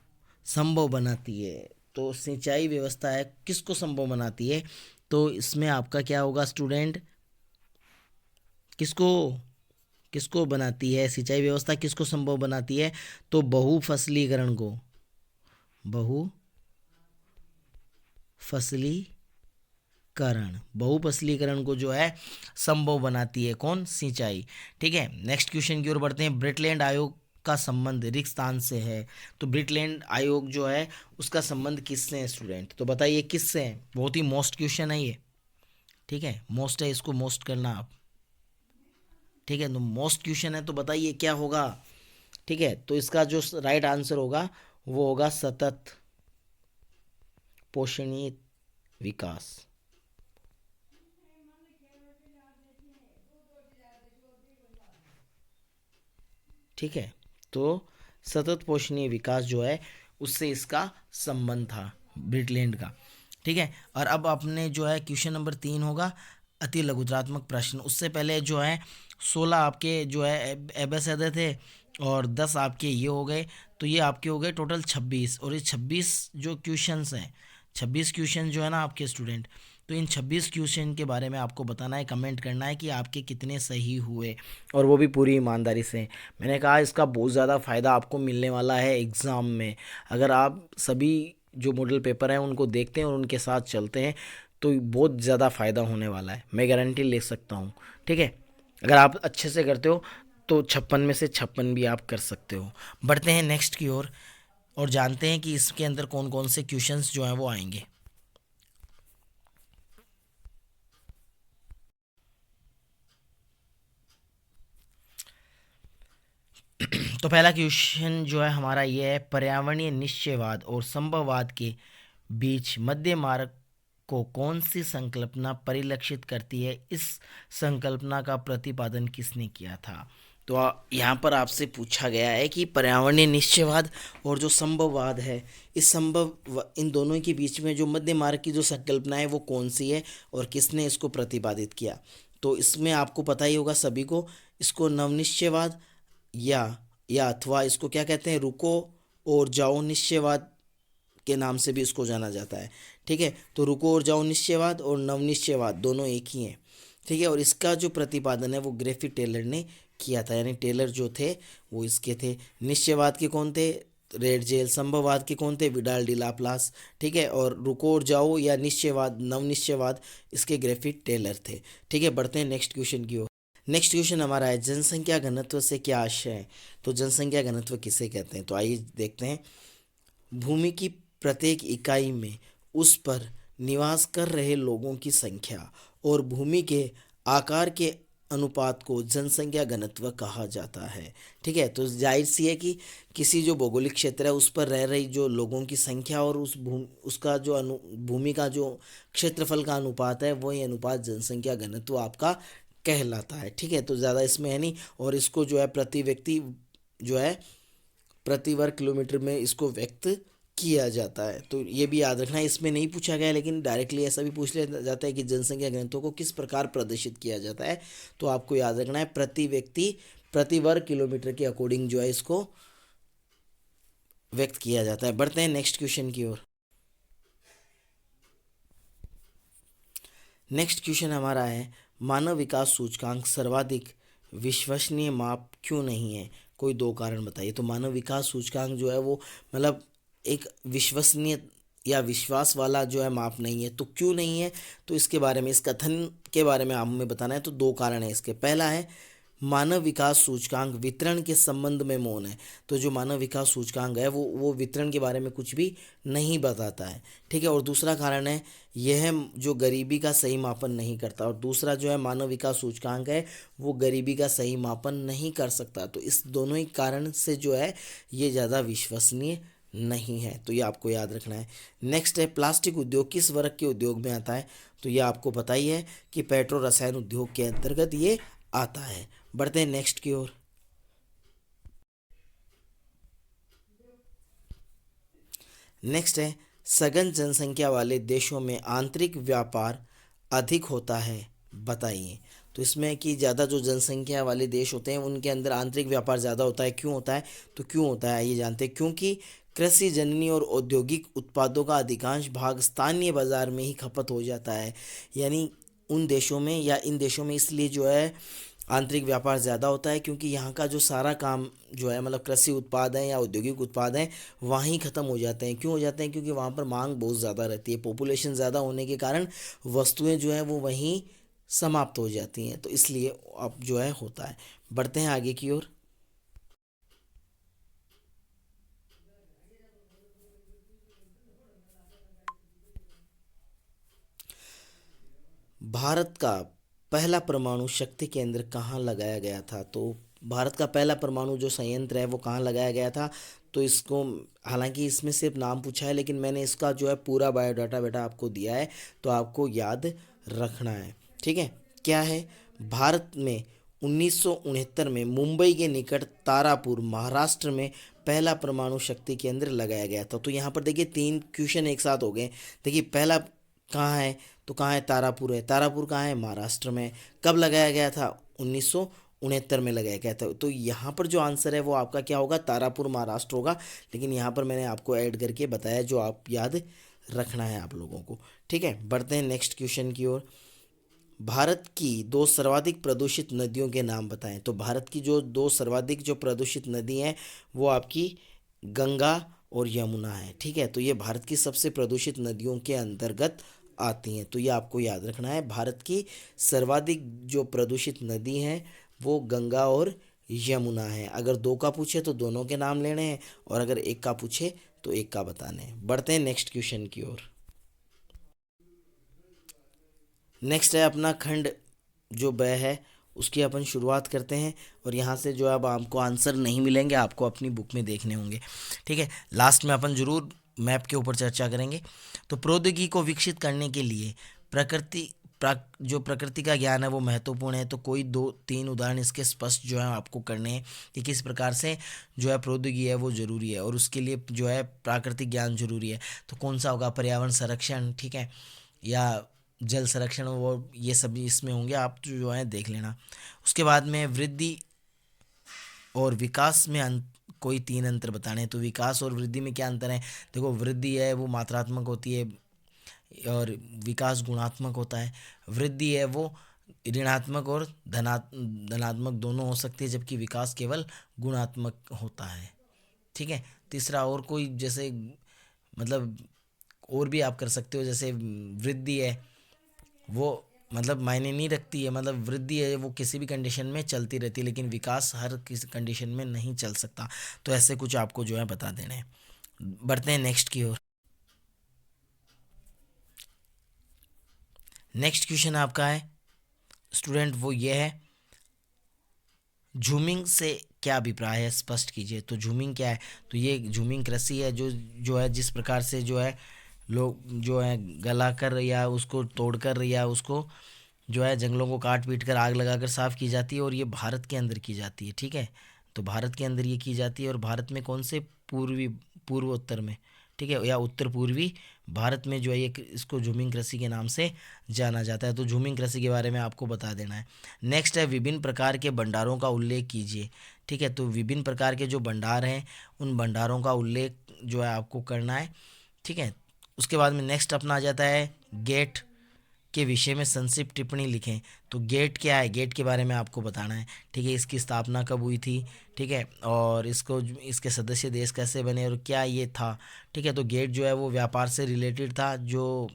संभव बनाती है। तो सिंचाई व्यवस्था है किसको संभव बनाती है, तो इसमें आपका क्या होगा स्टूडेंट, किसको किसको बनाती है, सिंचाई व्यवस्था किसको संभव बनाती है, तो बहुफसलीकरण को, बहुफसलीकरण को जो है संभव बनाती है कौन, सिंचाई। ठीक है, नेक्स्ट क्वेश्चन की ओर बढ़ते हैं। ब्रिटलैंड आयोग का संबंध रिक्त स्थान से है। तो ब्रिटलैंड आयोग जो है उसका संबंध किससे है स्टूडेंट, तो बताइए किससे है। बहुत ही मोस्ट क्वेश्चन है ये, ठीक है, मोस्ट है, इसको मोस्ट करना आप। ठीक है, तो मोस्ट क्वेश्चन है, तो बताइए क्या होगा। ठीक है, तो इसका जो राइट आंसर होगा वो होगा सतत पोषणीय विकास। ठीक है, तो सतत पोषणीय विकास जो है उससे इसका संबंध था ब्रिटलैंड का। ठीक है, और अब आपने जो है क्वेश्चन नंबर 3 होगा अति लघुत्रात्मक प्रश्न। उससे पहले जो है 16 आपके जो है एबेसैडे थे और 10 आपके ये हो गए, तो ये आपके हो गए टोटल 26। और ये 26 जो क्वेश्चंस हैं, 26 क्वेश्चन जो है ना आपके स्टूडेंट, तो इन 26 क्वेश्चन के बारे में आपको बताना है, कमेंट करना है कि आपके कितने सही हुए, और वो भी पूरी ईमानदारी से। मैंने कहा इसका बहुत ज़्यादा फ़ायदा आपको मिलने वाला है एग्ज़ाम में। अगर आप सभी जो मॉडल पेपर हैं उनको देखते हैं और उनके साथ चलते हैं तो बहुत ज़्यादा फ़ायदा होने वाला है, मैं गारंटी ले सकता हूँ। ठीक है, अगर आप अच्छे से करते हो तो 56 में से 56 भी आप कर सकते हो। बढ़ते हैं नेक्स्ट की ओर और जानते हैं कि इसके अंदर कौन कौन से क्वेश्चंस जो हैं वो आएंगे। तो पहला क्वेश्चन जो है हमारा ये है, पर्यावरणीय निश्चयवाद और संभववाद के बीच मध्य मार्ग को कौन सी संकल्पना परिलक्षित करती है, इस संकल्पना का प्रतिपादन किसने किया था। तो यहाँ पर आपसे पूछा गया है कि पर्यावरणीय निश्चयवाद और जो संभववाद है, इन दोनों के बीच में जो मध्य मार्ग की जो संकल्पना है वो कौन सी है और किसने इसको प्रतिपादित किया। तो इसमें आपको पता ही होगा सभी को, इसको नवनिश्चयवाद या अथवा इसको क्या कहते हैं, रुको और जाओ निश्चयवाद के नाम से भी इसको जाना जाता है। ठीक है, तो रुको और जाओ निश्चयवाद और नवनिश्चयवाद दोनों एक ही हैं। ठीक है, और इसका जो प्रतिपादन है वो ग्रिफिथ टेलर ने किया था, यानी टेलर जो थे वो इसके थे। निश्चयवाद के कौन थे, रेड जेल। संभववाद के कौन थे, विडाल डी लाप्लास। ठीक है, और रुको और जाओ या निश्चयवाद नवनिश्चयवाद इसके ग्रिफिथ टेलर थे। ठीक है, बढ़ते हैं नेक्स्ट क्वेश्चन की ओर। नेक्स्ट क्वेश्चन हमारा है, जनसंख्या घनत्व से क्या आशय है। तो जनसंख्या घनत्व किसे कहते हैं, तो आइए देखते हैं। भूमि की प्रत्येक इकाई में उस पर निवास कर रहे लोगों की संख्या और भूमि के आकार के अनुपात को जनसंख्या घनत्व कहा जाता है। ठीक है, तो जाहिर सी है कि किसी जो भौगोलिक क्षेत्र है उस पर रह रही जो लोगों की संख्या और उसका जो भूमि का जो क्षेत्रफल का अनुपात है वही अनुपात जनसंख्या घनत्व आपका कहलाता है। ठीक है, तो ज़्यादा इसमें है नहीं, और इसको जो है प्रति व्यक्ति जो है प्रति वर्ग किलोमीटर में इसको व्यक्त किया जाता है। तो ये भी याद रखना है, इसमें नहीं पूछा गया है लेकिन डायरेक्टली ऐसा भी पूछ लिया जाता है कि जनसंख्या घनत्व को किस प्रकार प्रदर्शित किया जाता है। तो आपको याद रखना है प्रति व्यक्ति प्रति वर्ग किलोमीटर के अकॉर्डिंग जो है इसको व्यक्त किया जाता है। बढ़ते हैं नेक्स्ट क्वेश्चन की ओर। नेक्स्ट क्वेश्चन हमारा है, मानव विकास सूचकांक सर्वाधिक विश्वसनीय माप क्यों नहीं है, कोई 2 कारण बताइए। तो मानव विकास सूचकांक जो है वो मतलब एक विश्वसनीय या विश्वास वाला जो है माप नहीं है, तो क्यों नहीं है, तो इसके बारे में, इस कथन के बारे में हमें बताना है। तो 2 कारण है इसके। पहला है, मानव विकास सूचकांक वितरण के संबंध में मौन है। तो जो मानव विकास सूचकांक है वो वितरण के बारे में कुछ भी नहीं बताता है। ठीक है, और दूसरा कारण है, यह जो गरीबी का सही मापन नहीं करता। और दूसरा जो है मानव विकास सूचकांक है वो गरीबी का सही मापन नहीं कर सकता। तो इस दोनों ही कारण से जो है ये ज़्यादा विश्वसनीय नहीं है, तो ये आपको याद रखना है। नेक्स्ट है प्लास्टिक उद्योग किस वर्ग के उद्योग में आता है, तो ये आपको पता ही है कि पेट्रो रसायन उद्योग के अंतर्गत ये आता है। बढ़ते हैं नेक्स्ट की ओर। नेक्स्ट है सघन जनसंख्या वाले देशों में आंतरिक व्यापार अधिक होता है, बताइए। तो इसमें कि ज़्यादा जो जनसंख्या वाले देश होते हैं उनके अंदर आंतरिक व्यापार ज़्यादा होता है, क्यों होता है, तो क्यों होता है ये जानते हैं। क्योंकि कृषि जननी और औद्योगिक उत्पादों का अधिकांश भाग स्थानीय बाजार में ही खपत हो जाता है। यानी उन देशों में या इन देशों में इसलिए जो है आंतरिक व्यापार ज़्यादा होता है, क्योंकि यहाँ का जो सारा काम जो है मतलब कृषि उत्पाद हैं या औद्योगिक उत्पाद हैं वहीं ख़त्म हो जाते हैं। क्यों हो जाते हैं, क्योंकि वहाँ पर मांग बहुत ज़्यादा रहती है, पॉपुलेशन ज़्यादा होने के कारण वस्तुएं जो हैं वो वहीं समाप्त हो जाती हैं, तो इसलिए अब जो है होता है। बढ़ते हैं आगे की ओर। भारत का पहला परमाणु शक्ति केंद्र कहाँ लगाया गया था, तो भारत का पहला परमाणु जो संयंत्र है वो कहाँ लगाया गया था, तो इसको हालांकि इसमें सिर्फ नाम पूछा है लेकिन मैंने इसका जो है पूरा बायोडाटा बेटा आपको दिया है, तो आपको याद रखना है, ठीक है। क्या है, भारत में 1969 में मुंबई के निकट तारापुर महाराष्ट्र में पहला परमाणु शक्ति केंद्र लगाया गया था। तो यहाँ पर देखिए 3 क्वेश्चन एक साथ हो गए। देखिए पहला कहाँ है, तो कहाँ है, तारापुर है। तारापुर कहाँ है, महाराष्ट्र में। कब लगाया गया था, 1969 में लगाया गया था। तो यहाँ पर जो आंसर है वो आपका क्या होगा, तारापुर महाराष्ट्र होगा। लेकिन यहाँ पर मैंने आपको ऐड करके बताया जो आप याद रखना है आप लोगों को, ठीक है। बढ़ते हैं नेक्स्ट क्वेश्चन की ओर। भारत की दो सर्वाधिक प्रदूषित नदियों के नाम बताएं। तो भारत की जो दो सर्वाधिक जो प्रदूषित नदी हैं वो आपकी गंगा और यमुना है, ठीक है। तो ये भारत की सबसे प्रदूषित नदियों के अंतर्गत आती हैं, तो ये आपको याद रखना है। भारत की सर्वाधिक जो प्रदूषित नदी हैं वो गंगा और यमुना है। अगर दो का पूछे तो दोनों के नाम लेने हैं, और अगर एक का पूछे तो एक का बताने हैं। बढ़ते हैं नेक्स्ट क्वेश्चन की ओर। नेक्स्ट है अपना खंड जो ब है उसकी अपन शुरुआत करते हैं, और यहाँ से जो अब आपको आंसर नहीं मिलेंगे, आपको अपनी बुक में देखने होंगे, ठीक है। लास्ट में अपन जरूर मैप के ऊपर चर्चा करेंगे। तो प्रौद्योगिकी को विकसित करने के लिए प्रकृति जो प्रकृति का ज्ञान है वो महत्वपूर्ण है। तो कोई 2-3 उदाहरण इसके स्पष्ट जो है आपको करने हैं कि किस प्रकार से जो है प्रौद्योगिकी है वो ज़रूरी है, और उसके लिए जो है प्राकृतिक ज्ञान जरूरी है। तो कौन सा होगा, पर्यावरण संरक्षण, ठीक है, या जल संरक्षण, वो ये सभी इसमें होंगे, आप जो है देख लेना। उसके बाद में वृद्धि और विकास में कोई 3 अंतर बताने हैं। तो विकास और वृद्धि में क्या अंतर है, देखो वृद्धि है वो मात्रात्मक होती है और विकास गुणात्मक होता है। वृद्धि है वो ऋणात्मक और धनात्मक दोनों हो सकती है, जबकि विकास केवल गुणात्मक होता है, ठीक है। तीसरा और कोई जैसे मतलब और भी आप कर सकते हो, जैसे वृद्धि है वो मतलब मायने नहीं रखती है, मतलब वृद्धि है वो किसी भी कंडीशन में चलती रहती है, लेकिन विकास हर किसी कंडीशन में नहीं चल सकता। तो ऐसे कुछ आपको जो है बता देने हैं। बढ़ते हैं नेक्स्ट की ओर। नेक्स्ट क्वेश्चन आपका है स्टूडेंट वो ये है, झूमिंग से क्या अभिप्राय है, स्पष्ट कीजिए। तो झूमिंग क्या है, तो ये झूमिंग कृषि है जो है जिस प्रकार से जो है लोग जो है गला कर या उसको तोड़कर या उसको जो है जंगलों को काट पीट कर आग लगाकर साफ़ की जाती है, और ये भारत के अंदर की जाती है, ठीक है। तो भारत के अंदर ये की जाती है, और भारत में कौन से पूर्वोत्तर में, ठीक है, या उत्तर पूर्वी भारत में जो है ये इसको झूमिंग कृषि के नाम से जाना जाता है। तो झूमिंग कृषि के बारे में आपको बता देना है। नेक्स्ट है विभिन्न प्रकार के भंडारों का उल्लेख कीजिए, ठीक है। तो विभिन्न प्रकार के जो भंडार हैं उन भंडारों का उल्लेख जो है आपको करना है, ठीक है। उसके बाद में नेक्स्ट अपना आ जाता है गेट के विषय में संक्षिप्त टिप्पणी लिखें। तो गेट क्या है, गेट के बारे में आपको बताना है, ठीक है। इसकी स्थापना कब हुई थी, ठीक है, और इसके सदस्य देश कैसे बने और क्या ये था, ठीक है। तो गेट जो है वो व्यापार से रिलेटेड था, जो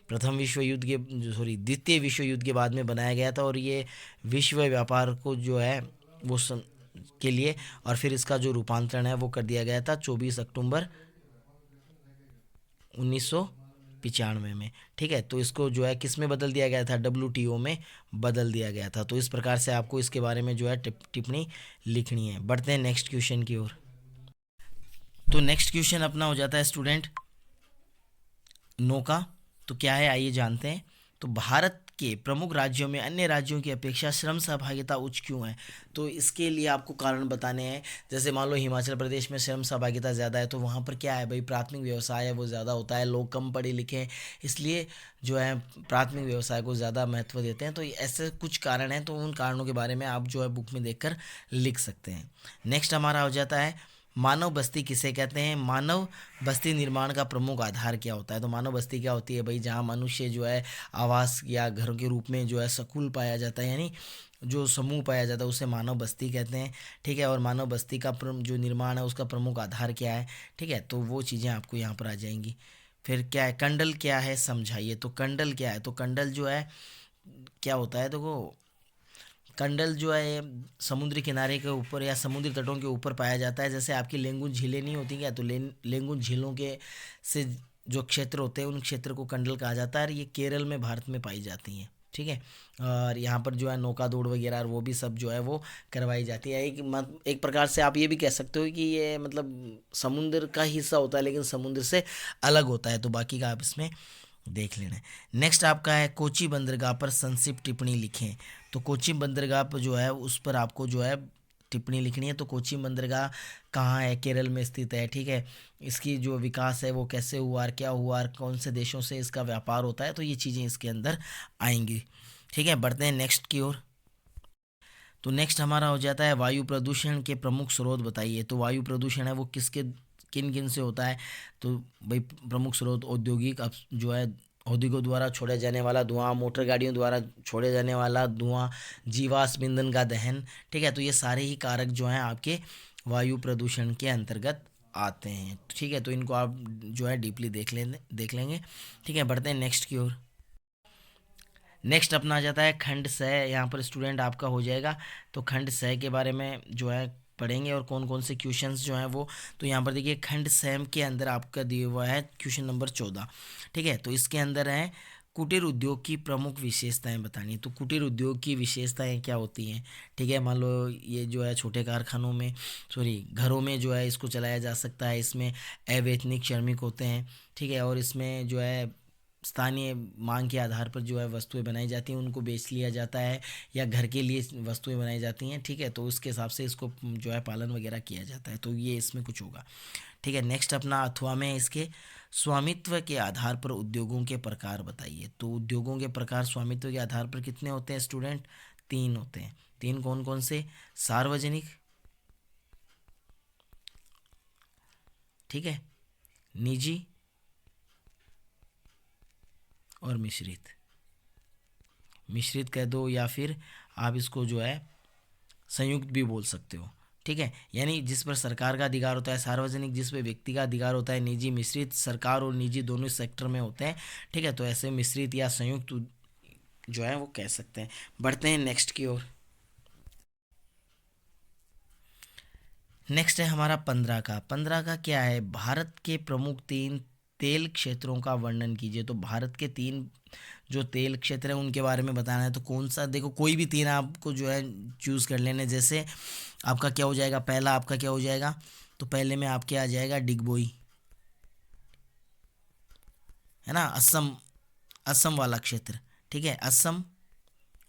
प्रथम विश्व युद्ध के द्वितीय विश्व युद्ध के बाद में बनाया गया था, और ये विश्व व्यापार को जो है वो के लिए, और फिर इसका जो रूपांतरण है वो कर दिया गया था 24 अक्टूबर 1995 में, ठीक है। तो इसको जो है किस में बदल दिया गया था, WTO में बदल दिया गया था। तो इस प्रकार से आपको इसके बारे में जो है टिप्पणी लिखनी है। बढ़ते हैं नेक्स्ट क्वेश्चन की ओर। तो नेक्स्ट क्वेश्चन अपना हो जाता है स्टूडेंट नौका। तो क्या है आइए जानते हैं। तो भारत के प्रमुख राज्यों में अन्य राज्यों की अपेक्षा श्रम सहभागिता उच्च क्यों है। तो इसके लिए आपको कारण बताने हैं। जैसे मान लो हिमाचल प्रदेश में श्रम सहभागिता ज़्यादा है, तो वहाँ पर क्या है भाई, प्राथमिक व्यवसाय है वो ज़्यादा होता है, लोग कम पढ़े लिखे हैं, इसलिए जो है प्राथमिक व्यवसाय को ज़्यादा महत्व देते हैं। तो ऐसे कुछ कारण हैं, तो उन कारणों के बारे में आप जो है बुक में देखकर लिख सकते हैं। नेक्स्ट हमारा हो जाता है मानव बस्ती किसे कहते हैं। मानव बस्ती निर्माण का प्रमुख आधार क्या होता है। तो मानव बस्ती क्या होती है भाई, जहाँ मनुष्य जो है आवास या घरों के रूप में जो है सकूल पाया जाता है, यानी जो समूह पाया जाता है उसे मानव बस्ती कहते हैं। ठीक है, और मानव बस्ती का जो निर्माण है उसका प्रमुख आधार क्या है। ठीक है, तो वो चीज़ें आपको यहाँ पर आ जाएंगी। फिर क्या है, कंडल क्या है समझाइए। तो कंडल क्या है, तो कंडल जो है क्या होता है, देखो कंडल जो है समुद्री किनारे के ऊपर या समुद्री तटों के ऊपर पाया जाता है। जैसे आपकी लेंगुन झीलें नहीं होती क्या, तो लेंगुन झीलों के से जो क्षेत्र होते हैं उन क्षेत्र को कंडल कहा जाता है, और ये केरल में भारत में पाई जाती हैं। ठीक है, और यहाँ पर जो है नौका दौड़ वगैरह और वो भी सब जो है वो करवाई जाती है। एक प्रकार से आप ये भी कह सकते हो कि ये मतलब समुद्र का हिस्सा होता है लेकिन समुद्र से अलग होता है। तो बाकी का आप इसमें देख लेना है। नेक्स्ट आपका है कोची बंदरगाह पर संक्षिप्त टिप्पणी लिखें। तो कोची बंदरगाह पर जो है उस पर आपको जो है टिप्पणी लिखनी है। तो कोची बंदरगाह कहाँ है, केरल में स्थित है। ठीक है, इसकी जो विकास है वो कैसे हुआ और क्या हुआ और कौन से देशों से इसका व्यापार होता है, तो ये चीज़ें इसके अंदर आएंगी। ठीक है, बढ़ते हैं नेक्स्ट की ओर। तो नेक्स्ट हमारा हो जाता है वायु प्रदूषण के प्रमुख स्रोत बताइए। तो वायु प्रदूषण है वो किसके किन किन से होता है। तो भाई प्रमुख स्रोत औद्योगिक जो है औद्योगिकों द्वारा छोड़े जाने वाला धुआं, मोटर गाड़ियों द्वारा छोड़े जाने वाला धुआं, जीवाश्म ईंधन का दहन। ठीक है, तो ये सारे ही कारक जो हैं आपके वायु प्रदूषण के अंतर्गत आते हैं। ठीक है, तो इनको आप जो है डीपली देख लेंगे। ठीक है, बढ़ते हैं नेक्स्ट की ओर। नेक्स्ट अपना आ जाता है खंड स। यहाँ पर स्टूडेंट आपका हो जाएगा। तो खंड स के बारे में जो है पढ़ेंगे और कौन कौन से क्वेश्चंस जो हैं वो। तो यहाँ पर देखिए खंड सैम के अंदर आपका दिया हुआ है क्वेश्चन नंबर 14। ठीक है, तो इसके अंदर है कुटीर उद्योग की प्रमुख विशेषताएं बतानी। तो कुटीर उद्योग की विशेषताएं क्या होती हैं। ठीक है, मान लो ये जो है छोटे कारखानों में घरों में जो है इसको चलाया जा सकता है। इसमें अवैतनिक श्रमिक होते हैं। ठीक है, और इसमें जो है स्थानीय मांग के आधार पर जो है वस्तुएं बनाई जाती हैं, उनको बेच लिया जाता है, या घर के लिए वस्तुएं बनाई जाती हैं। ठीक है, तो उसके हिसाब से इसको जो है पालन वगैरह किया जाता है। तो ये इसमें कुछ होगा। ठीक है, नेक्स्ट अपना अथवा में इसके स्वामित्व के आधार पर उद्योगों के प्रकार बताइए। तो उद्योगों के प्रकार स्वामित्व के आधार पर कितने होते हैं स्टूडेंट, 3 होते हैं। 3 कौन कौन से, सार्वजनिक, ठीक है, निजी और मिश्रित। मिश्रित कह दो या फिर आप इसको जो है संयुक्त भी बोल सकते हो। ठीक है, यानी जिस पर सरकार का अधिकार होता है सार्वजनिक, जिस पर व्यक्ति का अधिकार होता है निजी। मिश्रित सरकार और निजी दोनों सेक्टर में होते हैं। ठीक है, तो ऐसे मिश्रित या संयुक्त जो है वो कह सकते हैं। बढ़ते हैं नेक्स्ट की ओर। नेक्स्ट है हमारा 15 का क्या है, भारत के प्रमुख 3 तेल क्षेत्रों का वर्णन कीजिए। तो भारत के 3 जो तेल क्षेत्र हैं उनके बारे में बताना है। तो कौन सा, देखो कोई भी 3 आपको जो है चूज़ कर लेने। जैसे आपका क्या हो जाएगा, पहला आपका क्या हो जाएगा, तो पहले में आपके आ जाएगा डिगबोई, है ना, असम, असम वाला क्षेत्र। ठीक है, असम,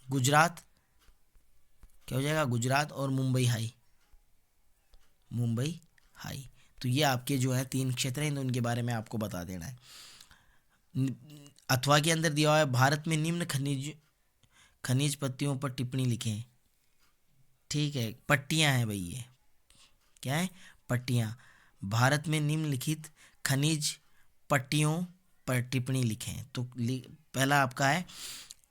गुजरात, क्या हो जाएगा गुजरात, और मुंबई हाई, मुंबई हाई। तो ये आपके जो है 3 क्षेत्र हैं, तो उनके बारे में आपको बता देना है। अथवा के अंदर दिया हुआ है भारत में निम्न खनिज पत्तियों पर टिप्पणी लिखें। ठीक है, पट्टियां हैं भाई, ये क्या है, पट्टियां। भारत में निम्नलिखित खनिज पट्टियों पर टिप्पणी लिखें। तो पहला आपका है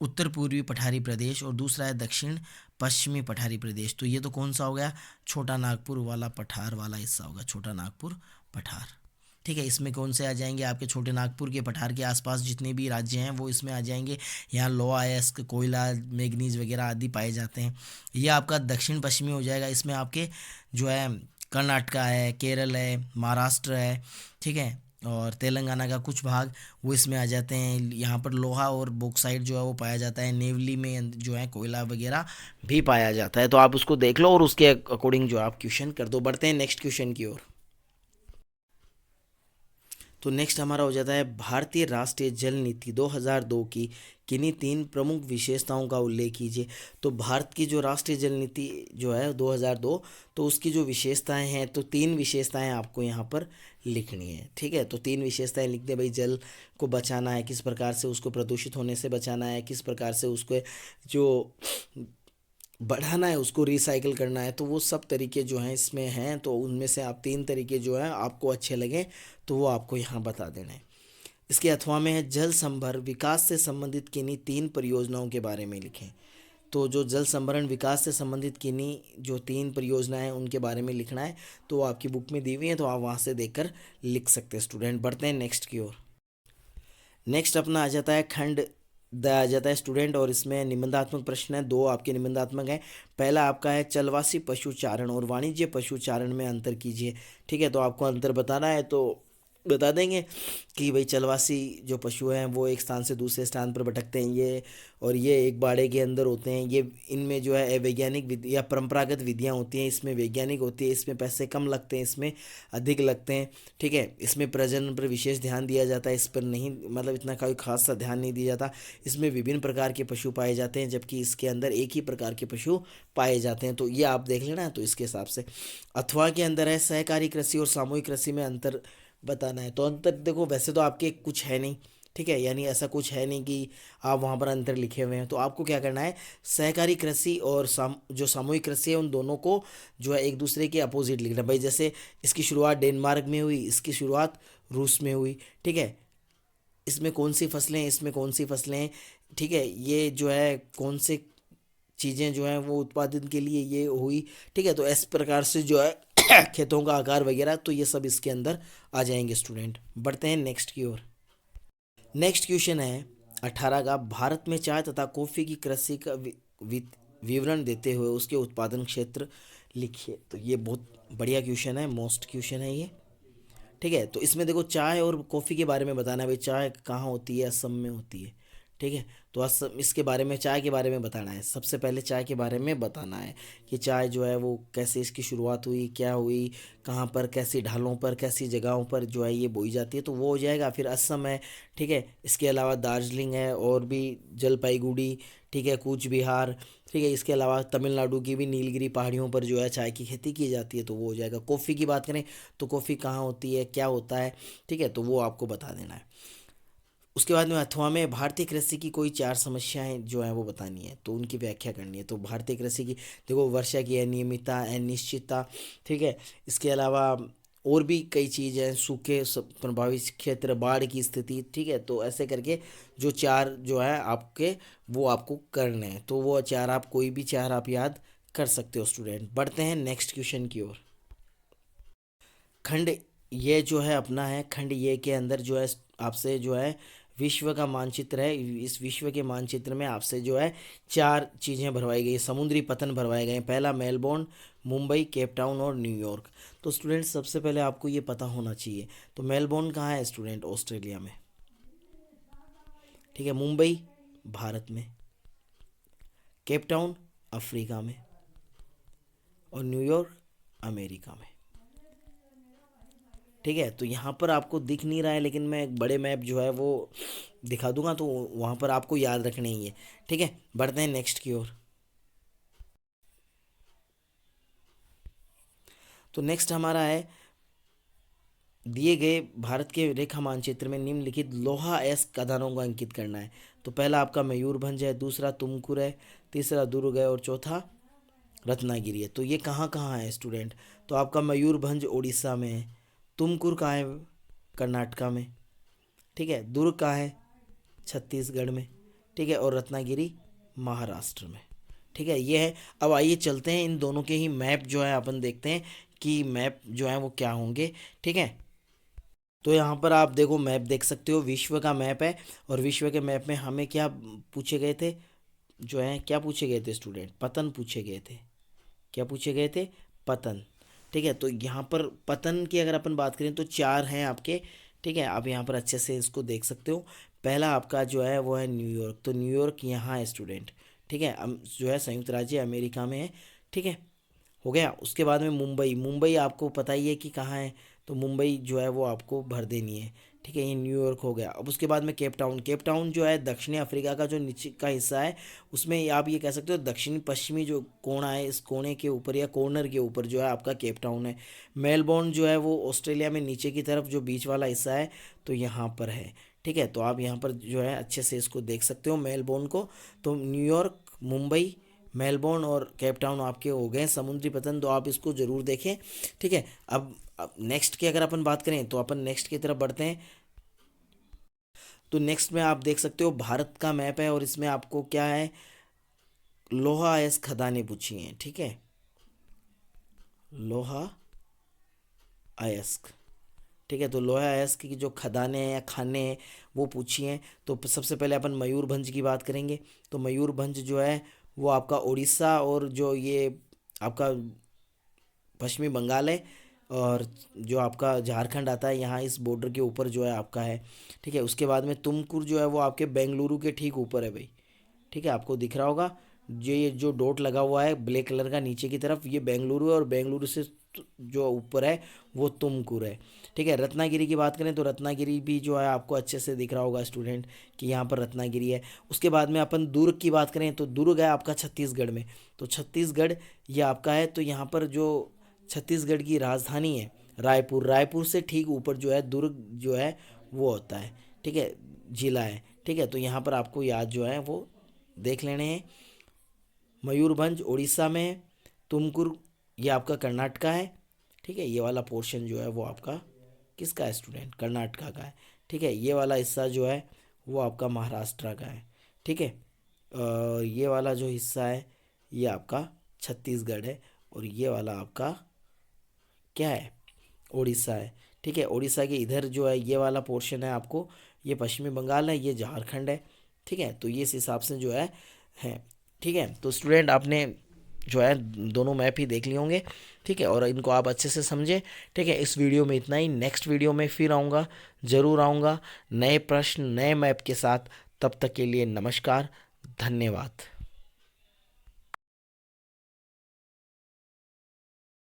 उत्तर पूर्वी पठारी प्रदेश और दूसरा है दक्षिण पश्चिमी पठारी प्रदेश। तो ये तो कौन सा हो गया, छोटा नागपुर वाला पठार वाला हिस्सा होगा, छोटा नागपुर पठार। ठीक है, इसमें कौन से आ जाएंगे, आपके छोटे नागपुर के पठार के आसपास जितने भी राज्य हैं वो इसमें आ जाएंगे। यहाँ लोहा अयस्क, कोयला, मैग्नीज वगैरह आदि पाए जाते हैं। ये आपका दक्षिण पश्चिमी हो जाएगा। इसमें आपके जो है कर्नाटका है, केरल है, महाराष्ट्र है, ठीक है, और तेलंगाना का कुछ भाग वो इसमें आ जाते हैं। यहाँ पर लोहा और बॉक्साइट जो है वो पाया जाता है। नेवली में जो है कोयला वगैरह भी पाया जाता है। तो आप उसको देख लो और उसके अकॉर्डिंग जो आप क्वेश्चन कर दो। बढ़ते हैं नेक्स्ट क्वेश्चन की ओर। तो नेक्स्ट हमारा हो जाता है भारतीय राष्ट्रीय जल नीति 2002 की किन्हीं 3 प्रमुख विशेषताओं का उल्लेख कीजिए। तो भारत की जो राष्ट्रीय जल नीति जो है 2002, तो उसकी जो विशेषताएं हैं, तो 3 विशेषताएं आपको यहाँ पर लिखनी है। ठीक है, तो 3 विशेषताएं लिख दे भाई। जल को बचाना है, किस प्रकार से उसको प्रदूषित होने से बचाना है, किस प्रकार से उसको जो बढ़ाना है, उसको रिसाइकिल करना है। तो वो सब तरीके जो हैं इसमें हैं, तो उनमें से आप 3 तरीके जो हैं आपको अच्छे लगे तो वो आपको यहाँ बता देना है। इसके अथवा में है जल संभर विकास से संबंधित किन्हीं 3 परियोजनाओं के बारे में लिखें। तो जो जल संभरण विकास से संबंधित किन्हीं जो 3 परियोजनाएं हैं उनके बारे में लिखना है। तो वो आपकी बुक में दी हुई है, तो आप वहाँ से देखकर लिख सकते हैं स्टूडेंट। बढ़ते हैं नेक्स्ट की ओर। नेक्स्ट अपना आ जाता है खंड द आ जाता है स्टूडेंट, और इसमें निबंधात्मक प्रश्न है। 2 आपके निबंधात्मक हैं। पहला आपका है चलवासी पशुचारण और वाणिज्य पशुचारण में अंतर कीजिए। ठीक है, तो आपको अंतर बताना है, तो बता देंगे कि भाई चलवासी जो पशु हैं वो एक स्थान से दूसरे स्थान पर भटकते हैं, ये और ये एक बाड़े के अंदर होते हैं। ये इनमें जो है वैज्ञानिक विधि या परंपरागत विधियाँ होती हैं, इसमें वैज्ञानिक होती है। इसमें पैसे कम लगते हैं, इसमें अधिक लगते हैं। ठीक है, इसमें प्रजनन पर विशेष ध्यान दिया जाता है, इस पर नहीं, मतलब इतना कोई खास सा ध्यान नहीं दिया जाता। इसमें विभिन्न प्रकार के पशु पाए जाते हैं, जबकि इसके अंदर एक ही प्रकार के पशु पाए जाते हैं। तो ये आप देख लेना, तो इसके हिसाब से। अथवा के अंदर है सहकारी कृषि और सामूहिक कृषि में अंतर बताना है। तो अंतर देखो, वैसे तो आपके कुछ है नहीं। ठीक है, यानी ऐसा कुछ है नहीं कि आप वहाँ पर अंतर लिखे हुए हैं। तो आपको क्या करना है, सहकारी कृषि और जो सामूहिक कृषि है उन दोनों को जो है एक दूसरे के अपोजिट लिखना है। भाई जैसे इसकी शुरुआत डेनमार्क में हुई, इसकी शुरुआत रूस में हुई। ठीक है, इसमें कौन सी फसलें हैं, इसमें कौन सी फसलें हैं। ठीक है, ये जो है कौन से चीज़ें जो हैं वो उत्पादन के लिए ये हुई। ठीक है, तो इस प्रकार से जो है खेतों का आकार वगैरह, तो ये सब इसके अंदर आ जाएंगे स्टूडेंट। बढ़ते हैं नेक्स्ट की ओर। नेक्स्ट क्वेश्चन है 18 का, भारत में चाय तथा कॉफ़ी की कृषि का विवरण देते हुए उसके उत्पादन क्षेत्र लिखिए। तो ये बहुत बढ़िया क्वेश्चन है, मोस्ट क्वेश्चन है ये। ठीक है, तो इसमें देखो चाय और कॉफ़ी के बारे में बताना है। भाई चाय कहाँ होती है, असम में होती है। ठीक है, तो असम, इसके बारे में, चाय के बारे में बताना है। सबसे पहले चाय के बारे में बताना है कि चाय जो है वो कैसे इसकी शुरुआत हुई, क्या हुई, कहाँ पर, कैसी ढालों पर, कैसी जगहों पर जो है ये बोई जाती है, तो वो हो जाएगा। फिर असम है। ठीक है, इसके अलावा दार्जिलिंग है, और भी जलपाईगुड़ी, ठीक है, कूच बिहार। ठीक है, इसके अलावा तमिलनाडु की भी नीलगिरी पहाड़ियों पर जो है चाय की खेती की जाती है, तो वो हो जाएगा। कॉफ़ी की बात करें तो कॉफ़ी कहाँ होती है, क्या होता है। ठीक है, तो वो आपको बता देना है। उसके बाद में अथवा में भारतीय कृषि की कोई 4 समस्याएं जो हैं वो बतानी है, तो उनकी व्याख्या करनी है। तो भारतीय कृषि की देखो, वर्षा की अनियमितता, अनिश्चितता। ठीक है, इसके अलावा और भी कई चीज़ हैं, सूखे प्रभावित क्षेत्र, बाढ़ की स्थिति। ठीक है, तो ऐसे करके जो 4 जो है आपके, वो आपको करने हैं। तो वो 4 आप, कोई भी 4 आप याद कर सकते हो स्टूडेंट। बढ़ते हैं नेक्स्ट क्वेश्चन की ओर। खंड ये जो है अपना है, खंड ये के अंदर जो है आपसे जो है विश्व का मानचित्र है। इस विश्व के मानचित्र में आपसे जो है 4 चीज़ें भरवाई गई, समुद्री पतन भरवाए गए हैं। पहला मेलबोर्न, मुंबई, केप टाउन और न्यूयॉर्क। तो स्टूडेंट सबसे पहले आपको ये पता होना चाहिए, तो मेलबोर्न कहाँ है स्टूडेंट, ऑस्ट्रेलिया में। ठीक है, मुंबई भारत में, केप टाउन अफ्रीका में, और न्यूयॉर्क अमेरिका में। ठीक है, तो यहाँ पर आपको दिख नहीं रहा है, लेकिन मैं एक बड़े मैप जो है वो दिखा दूंगा, तो वहाँ पर आपको याद रखने ही है। ठीक है, बढ़ते हैं नेक्स्ट की ओर। तो नेक्स्ट हमारा है, दिए गए भारत के रेखा मानचित्र में निम्नलिखित लोहा एस खदानों को अंकित करना है। तो पहला आपका मयूरभंज है, दूसरा तुमकुर है, तीसरा दुर्ग है, और चौथा रत्नागिरी है। तो ये कहाँ कहाँ है स्टूडेंट, तो आपका मयूरभंज उड़ीसा में है, तुमकुर कहाँ है, कर्नाटका में। ठीक है, दुर्ग कहाँ है, छत्तीसगढ़ में। ठीक है, और रत्नागिरी महाराष्ट्र में। ठीक है, ये है। अब आइए चलते हैं, इन दोनों के ही मैप जो है अपन देखते हैं कि मैप जो है वो क्या होंगे। ठीक है, तो यहाँ पर आप देखो, मैप देख सकते हो, विश्व का मैप है। और विश्व के मैप में हमें क्या पूछे गए थे, जो है क्या पूछे गए थे स्टूडेंट, पतन पूछे गए थे। क्या पूछे गए थे, पतन। ठीक है, तो यहाँ पर पतन की अगर अपन बात करें तो 4 हैं आपके। ठीक है, आप यहाँ पर अच्छे से इसको देख सकते हो। पहला आपका जो है वो है न्यूयॉर्क, तो न्यूयॉर्क यहाँ है स्टूडेंट। ठीक है, जो है संयुक्त राज्य अमेरिका में है। ठीक है, हो गया। उसके बाद में मुंबई, मुंबई आपको पता ही है कि कहाँ है, तो मुंबई जो है वो आपको भर देनी है। ठीक है, ये न्यूयॉर्क हो गया। अब उसके बाद में केप टाउन। केप टाउन जो है दक्षिणी अफ्रीका का जो नीचे का हिस्सा है, उसमें आप ये कह सकते हो दक्षिणी पश्चिमी जो कोना है, इस कोने के ऊपर या कॉर्नर के ऊपर जो है आपका केप टाउन है। मेलबोर्न जो है वो ऑस्ट्रेलिया में नीचे की तरफ जो बीच वाला हिस्सा है, तो यहाँ पर है। ठीक है, तो आप यहाँ पर जो है अच्छे से इसको देख सकते हो मेलबोर्न को। तो न्यूयॉर्क, मुंबई, मेलबोर्न और केप टाउन आपके हो गए समुद्री पतन, तो आप इसको ज़रूर देखें। ठीक है, अब नेक्स्ट की अगर अपन बात करें तो अपन नेक्स्ट की तरफ बढ़ते हैं। तो नेक्स्ट में आप देख सकते हो भारत का मैप है, और इसमें आपको क्या है, लोहा अयस्क खदानें पूछी हैं। ठीक है, लोहा अयस्क। ठीक है, तो लोहा अयस्क की जो खदानें हैं या खाने हैं वो पूछी हैं। तो सबसे पहले अपन मयूरभंज की बात करेंगे। तो मयूरभंज जो है वो आपका उड़ीसा और जो ये आपका पश्चिमी बंगाल है, और जो आपका झारखंड आता है यहाँ इस बॉर्डर के ऊपर जो है आपका है। ठीक है, उसके बाद में तुमकुर जो है वो आपके बेंगलुरु के ठीक ऊपर है भाई। ठीक है, आपको दिख रहा होगा ये जो डॉट लगा हुआ है ब्लैक कलर का नीचे की तरफ, ये बेंगलुरु है, और बेंगलुरु से जो ऊपर है वो तुमकुर है। ठीक है, रत्नागिरी की बात करें तो रत्नागिरी भी जो है आपको अच्छे से दिख रहा होगा स्टूडेंट कि यहाँ पर रत्नागिरी है। उसके बाद में अपन दुर्ग की बात करें तो दुर्ग है आपका छत्तीसगढ़ में। तो छत्तीसगढ़ ये आपका है। तो यहाँ पर जो छत्तीसगढ़ की राजधानी है रायपुर, रायपुर से ठीक ऊपर जो है दुर्ग जो है वो होता है। ठीक है, जिला है। ठीक है, तो यहाँ पर आपको याद जो है वो देख लेने हैं। मयूरभंज उड़ीसा में है, तुमकुर ये आपका कर्नाटका है। ठीक है, ये वाला पोर्शन जो है वो आपका किसका है स्टूडेंट, कर्नाटका का है। ठीक है, ये वाला हिस्सा जो है वो आपका महाराष्ट्र का है। ठीक है, और ये वाला जो हिस्सा है ये आपका छत्तीसगढ़ है, और ये वाला आपका क्या है, उड़ीसा है। ठीक है, उड़ीसा के इधर जो है ये वाला पोर्शन है आपको, ये पश्चिमी बंगाल है, ये झारखंड है। ठीक है, तो ये इस हिसाब से जो है। ठीक है, तो स्टूडेंट आपने जो है दोनों मैप ही देख लिए होंगे। ठीक है, और इनको आप अच्छे से समझें। ठीक है, इस वीडियो में इतना ही। नेक्स्ट वीडियो में फिर आऊँगा, ज़रूर आऊँगा नए प्रश्न नए मैप के साथ। तब तक के लिए नमस्कार, धन्यवाद।